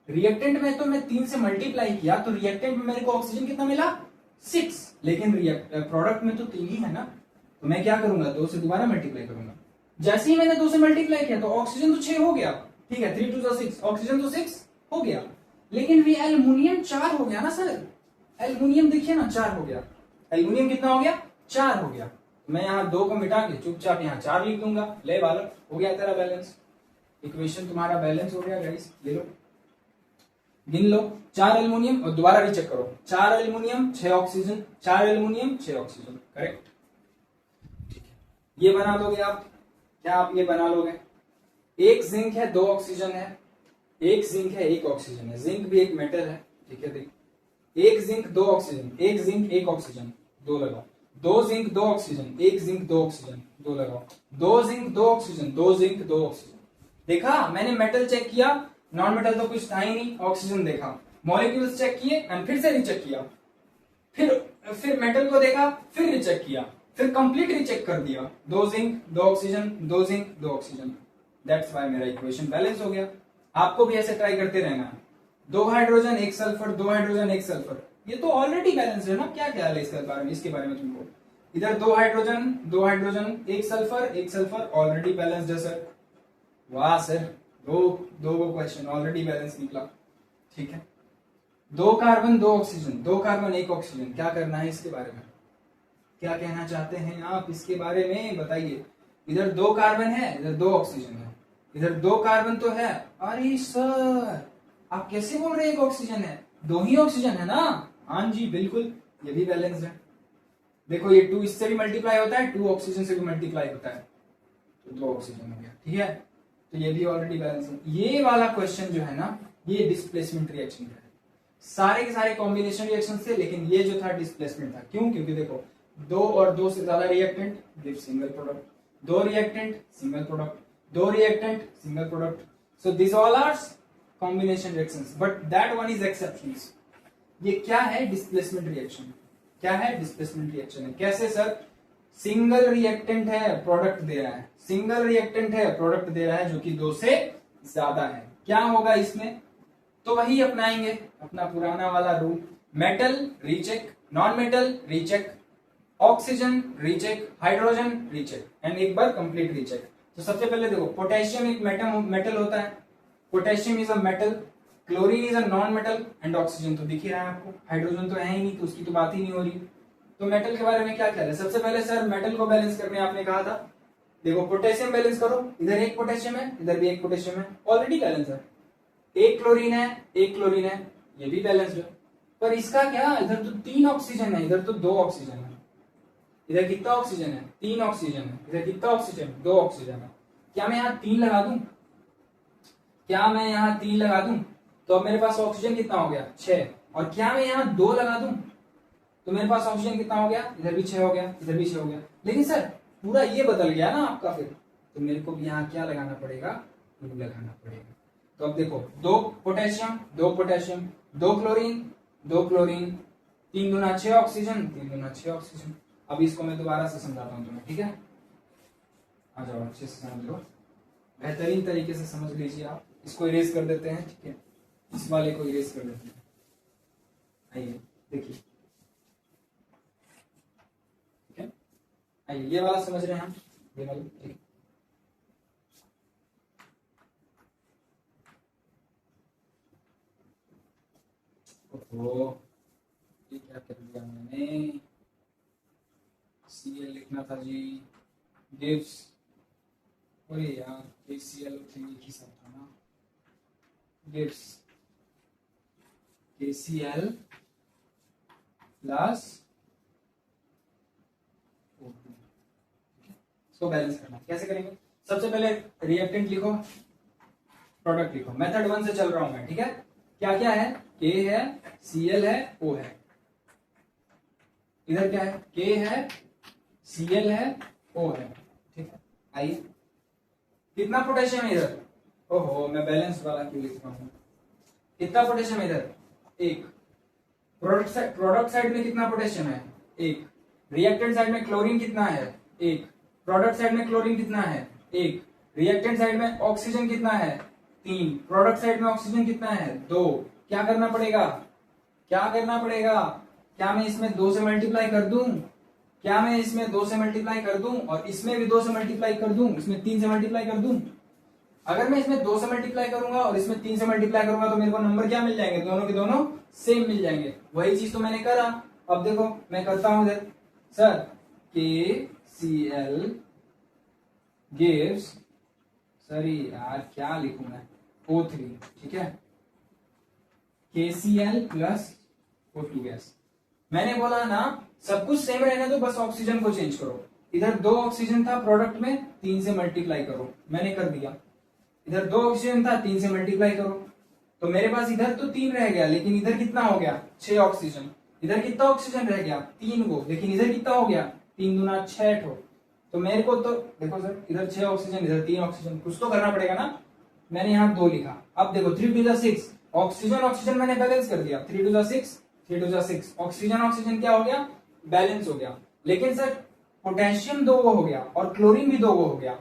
रिएक्टेंट में तो मैं 3 से मल्टीप्लाई किया, तो रिएक्टेंट में मेरे को ऑक्सीजन कितना मिला, 6, लेकिन प्रोडक्ट में तो 3 ही है ना। तो मैं क्या करूंगा, 2 से दोबारा मल्टीप्लाई करूंगा। जैसे ही मैंने 2 से मल्टीप्लाई किया तो ऑक्सीजन तो 6 हो गया, ठीक है, 3 2 6, ऑक्सीजन तो 6 हो गया, लेकिन ये एल्यूमिनियम 4 हो गया ना सर। एल्यूमिनियम देखिए ना 4 हो गया, एल्यूमिनियम कितना हो गया, 4 हो गया। मैं यहाँ 2 को मिटा के चुपचाप यहाँ 4 लिख दूंगा, ले बालक, हो गया तेरा बैलेंस, इक्वेशन तुम्हारा बैलेंस हो गया गाइस। ले लो, गिन लो, 4 एल्यूमिनियम, और दोबारा रीचेक करो, 4 aluminium 6 oxygen, 4 aluminium 6 oxygen, correct. ठीक है, ये बना लोगे आप, क्या आप ये बना लोगे। एक जिंक है, 2 ऑक्सीजन है, एक जिंक है, 1 ऑक्सीजन है, जिंक भी एक मेटल है, ठीक है। देखिए, एक जिंक 2 ऑक्सीजन, एक जिंक 1 ऑक्सीजन, 2 लगाओ। 2 जिंक 2 ऑक्सीजन, 1 जिंक 2 ऑक्सीजन, 2 लगाओ। 2 जिंक 2 ऑक्सीजन, 2 जिंक 2 ऑक्सीजन। देखा, मैंने मेटल चेक किया, नॉन मेटल तो कुछ था ही नहीं, ऑक्सीजन देखा, मॉलिक्यूल्स चेक किए एंड फिर से रीचेक किया, फिर मेटल को देखा, फिर रीचेक किया, फिर कंप्लीट रीचेक कर दिया, 2 zinc 2 oxygen, 2 zinc 2 oxygen. That's why मेरा इक्वेशन बैलेंस हो गया। आपको भी ऐसे ट्राई करते रहना है, 2 हाइड्रोजन 1 सल्फर, 2 हाइड्रोजन 1 सल्फर, ये तो ऑलरेडी बैलेंस है ना, क्या ख्याल है इसके बारे में, तुमको? इधर दो हाइड्रोजन, एक सल्फर ऑलरेडी बैलेंस्ड है सर। वाह सर, दो क्वेश्चन ऑलरेडी बैलेंस निकला। ठीक है, 2 कार्बन 2 ऑक्सीजन, 2 कार्बन 1 ऑक्सीजन, क्या करना है इसके बारे में, क्या कहना चाहते हैं आप इसके बारे में बताइए। इधर 2 कार्बन है, इधर 2 ऑक्सीजन है, इधर 2 कार्बन तो है। अरे सर आप कैसे बोल रहे हैं 1 ऑक्सीजन है? 2 ही ऑक्सीजन है ना? हाँ जी बिल्कुल, ये भी बैलेंस है। देखो ये 2 इससे भी मल्टीप्लाई होता है, 2 ऑक्सीजन से भी मल्टीप्लाई होता है, तो 2 ऑक्सीजन हो गया। ठीक है, तो ये भी ऑलरेडी बैलेंस है। ये वाला क्वेश्चन जो है ना, ये डिस्प्लेसमेंट रिएक्शन है, सारे के सारे कॉम्बिनेशन रिएक्शन थे, लेकिन ये जो था डिस्प्लेसमेंट था। क्यों? क्योंकि देखो 2 और 2 से ज्यादा reactant give single product, 2 reactant single product, 2 reactant single product. So this all are combination reactions, but that one is exceptions. ये क्या है? Displacement reaction. क्या है? डिस्प्लेसमेंट रिएक्शन है। कैसे सर? सिंगल रिएक्टेंट है, प्रोडक्ट दे रहा है, सिंगल रिएक्टेंट है, प्रोडक्ट दे रहा है, जो कि 2 से ज्यादा है। क्या होगा इसमें? तो वही अपनाएंगे अपना पुराना वाला rule, metal recheck, non metal recheck, oxygen recheck, hydrogen recheck, and एक बार कंप्लीट रीचेक। तो सबसे पहले देखो, पोटेशियम एक मेटल होता है, potassium is a metal, chlorine is a non metal, and oxygen तो दिख ही रहा है आपको, हाइड्रोजन तो है ही नहीं, तो उसकी तो बात ही नहीं हो रही। तो मेटल के बारे में क्या ख्याल है? सबसे पहले सर मेटल को बैलेंस करने आपने कहा था, देखो पोटेशियम बैलेंस करो, इधर एक पोटेशियम है, इधर भी एक पोटेशियम है, ऑलरेडी बैलेंस है। एक क्लोरीन है, ये भी बैलेंस्ड है। पर इसका क्या, इधर तो 3 ऑक्सीजन है, इधर तो 2 ऑक्सीजन है। इधर कितना ऑक्सीजन है? 3 ऑक्सीजन है। इधर कितना ऑक्सीजन? 2 ऑक्सीजन है। क्या मैं यहाँ 3 लगा दूं? तो अब मेरे पास ऑक्सीजन कितना हो गया? 6। और क्या मैं यहाँ 2 लगा दूं तो मेरे पास ऑक्सीजन कितना हो गया? इधर भी 6 हो गया, इधर भी 6 हो गया। लेकिन सर पूरा ये बदल गया ना आपका, फिर तो मेरे को भी यहाँ क्या लगाना पड़ेगा? 2 लगाना पड़ेगा। तो अब देखो, 2 पोटेशियम, 2 पोटेशियम, 2 क्लोरीन, 2 क्लोरीन, 3 दूना 6 ऑक्सीजन, 3 दूना 6 ऑक्सीजन। अब इसको मैं दोबारा से समझाता हूँ तुम्हें, ठीक है? आ जाओ, अच्छे से समझ लो, बेहतरीन तरीके से समझ लीजिए आप। इसको इरेज कर देते हैं, ठीक है? इस वाले को इरेज कर देते हैं। आइए देखिए, ठीक है? आइए, ये वाला समझ रहे हैं हम, ये वाला, ठीक। ये क्या कर दिया मैंने? Cl लिखना था जी, गिव्स, अरे यार KCl एक ही सब था ना, गिव्स KCl प्लस O2। इसको बैलेंस करना कैसे करेंगे? सबसे पहले रिएक्टेंट लिखो, प्रोडक्ट लिखो। मेथड 1 से चल रहा हूं मैं, ठीक है? क्या क्या है? K है, Cl है, O है। इधर क्या है? K है, Cl है, O है, ठीक है? आइए, कितना पोटेशियम है इधर? ओहो, मैं बैलेंस वाला क्यों लिख रहा हूं? कितना पोटेशियम है इधर? 1। प्रोडक्ट साइड में कितना पोटेशियम है? 1। रिएक्टेंट साइड में क्लोरीन कितना है? 1। प्रोडक्ट साइड में क्लोरीन कितना है? 1। रिएक्टेंट साइड में ऑक्सीजन कितना है? 3। प्रोडक्ट साइड में ऑक्सीजन कितना है? 2। क्या करना पड़ेगा? क्या मैं इसमें 2 से मल्टीप्लाई कर दूं? और इसमें भी 2 से मल्टीप्लाई कर दूं, इसमें 3 से मल्टीप्लाई कर दूं? अगर मैं इसमें 2 से मल्टीप्लाई करूंगा और इसमें 3 से मल्टीप्लाई करूंगा तो मेरे को नंबर क्या मिल जाएंगे? दोनों के दोनों सेम मिल जाएंगे। वही चीज तो मैंने करा। अब देखो मैं करता हूं इधर, सर KCl गिव्स, सॉरी यार क्या लिखूं मैं, O3, ठीक है? KCl plus O2 gas. मैंने बोला ना सब कुछ सेम रहने दो, बस ऑक्सीजन को चेंज करो। इधर 2 ऑक्सीजन था प्रोडक्ट में, 3 से मल्टीप्लाई करो, मैंने कर दिया। इधर 2 ऑक्सीजन था, 3 से मल्टीप्लाई करो, तो मेरे पास इधर तो 3 रह गया, लेकिन इधर कितना हो गया? 6 ऑक्सीजन। इधर कितना ऑक्सीजन रह गया? 3 गो, लेकिन इधर कितना हो गया? 3 दूना 6 ठो। तो मेरे को तो देखो सर, इधर 6 ऑक्सीजन, इधर 3 ऑक्सीजन, कुछ तो करना पड़ेगा ना। मैंने यहाँ 2 लिखा। अब देखो 3 टू 6, ऑक्सीजन मैंने बैलेंस कर दिया। 3 टू 6, ऑक्सीजन क्या हो गया? बैलेंस हो गया। लेकिन सर पोटेशियम 2 हो गया और क्लोरीन भी 2 हो गया,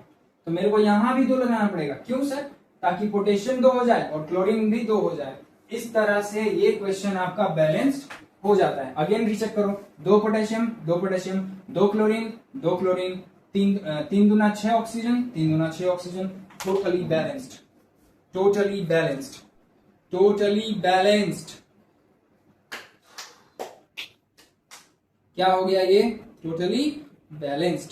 तो मेरे को यहां भी 2 लगाना पड़ेगा। क्यों सर? ताकि पोटेशियम 2 हो जाए और क्लोरीन भी 2 हो जाए। इस तरह से ये क्वेश्चन आपका बैलेंस्ड हो जाता है। अगेन रीचेक करो, 2 पोटेशियम 2 पोटेशियम 2 क्लोरीन 2 क्लोरीन, 3 दूना 6 ऑक्सीजन, 3 दूना 6 oxygen, totally balanced, totally balanced, totally balanced. क्या हो गया ये? Totally balanced.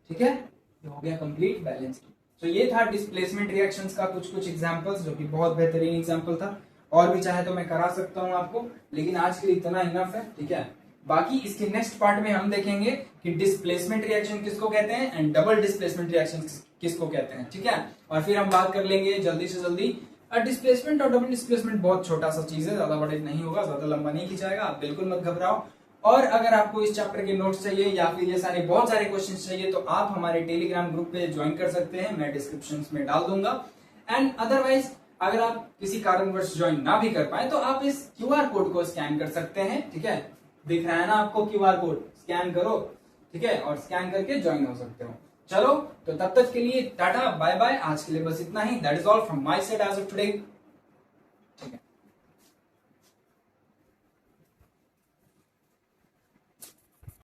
ठीक है, ये हो गया कंप्लीट बैलेंस्ड। तो ये था डिस्प्लेसमेंट रिएक्शंस का कुछ एग्जांपल्स, जो कि बहुत बेहतरीन एग्जांपल था। और भी चाहे तो मैं करा सकता हूं आपको, लेकिन आज के लिए इतना इनफ है। ठीक है, बाकी इसके नेक्स्ट पार्ट में हम देखेंगे कि डिस्प्लेसमेंट रिएक्शन किसको कहते हैं एंड डबल डिस्प्लेसमेंट रिएक्शन किसको कहते हैं। ठीक है, और फिर हम बात कर लेंगे जल्दी से जल्दी। डिस्प्लेसमेंट और डबल डिस्प्लेसमेंट बहुत छोटा सा चीज है, ज्यादा बड़े नहीं होगा, ज्यादा लंबा नहीं खिंचाएगा, आप बिल्कुल मत घबराओ। और अगर आपको इस चैप्टर के नोट्स चाहिए या फिर ये सारे बहुत सारे क्वेश्चंस चाहिए तो आप हमारे टेलीग्राम ग्रुप पे ज्वाइन कर सकते हैं, मैं डिस्क्रिप्शन में डाल दूंगा। एंड अदरवाइज अगर आप किसी कारणवश ज्वाइन ना भी कर पाए तो आप इस क्यूआर कोड को स्कैन कर सकते हैं। ठीक है, दिख रहा है ना आपको क्यूआर कोड, स्कैन करो। ठीक है, और स्कैन करके ज्वाइन हो सकते हो। चलो, तो तब तक के लिए टाटा बाय बाय। आज के लिए बस इतना ही। That is all from my side as of today.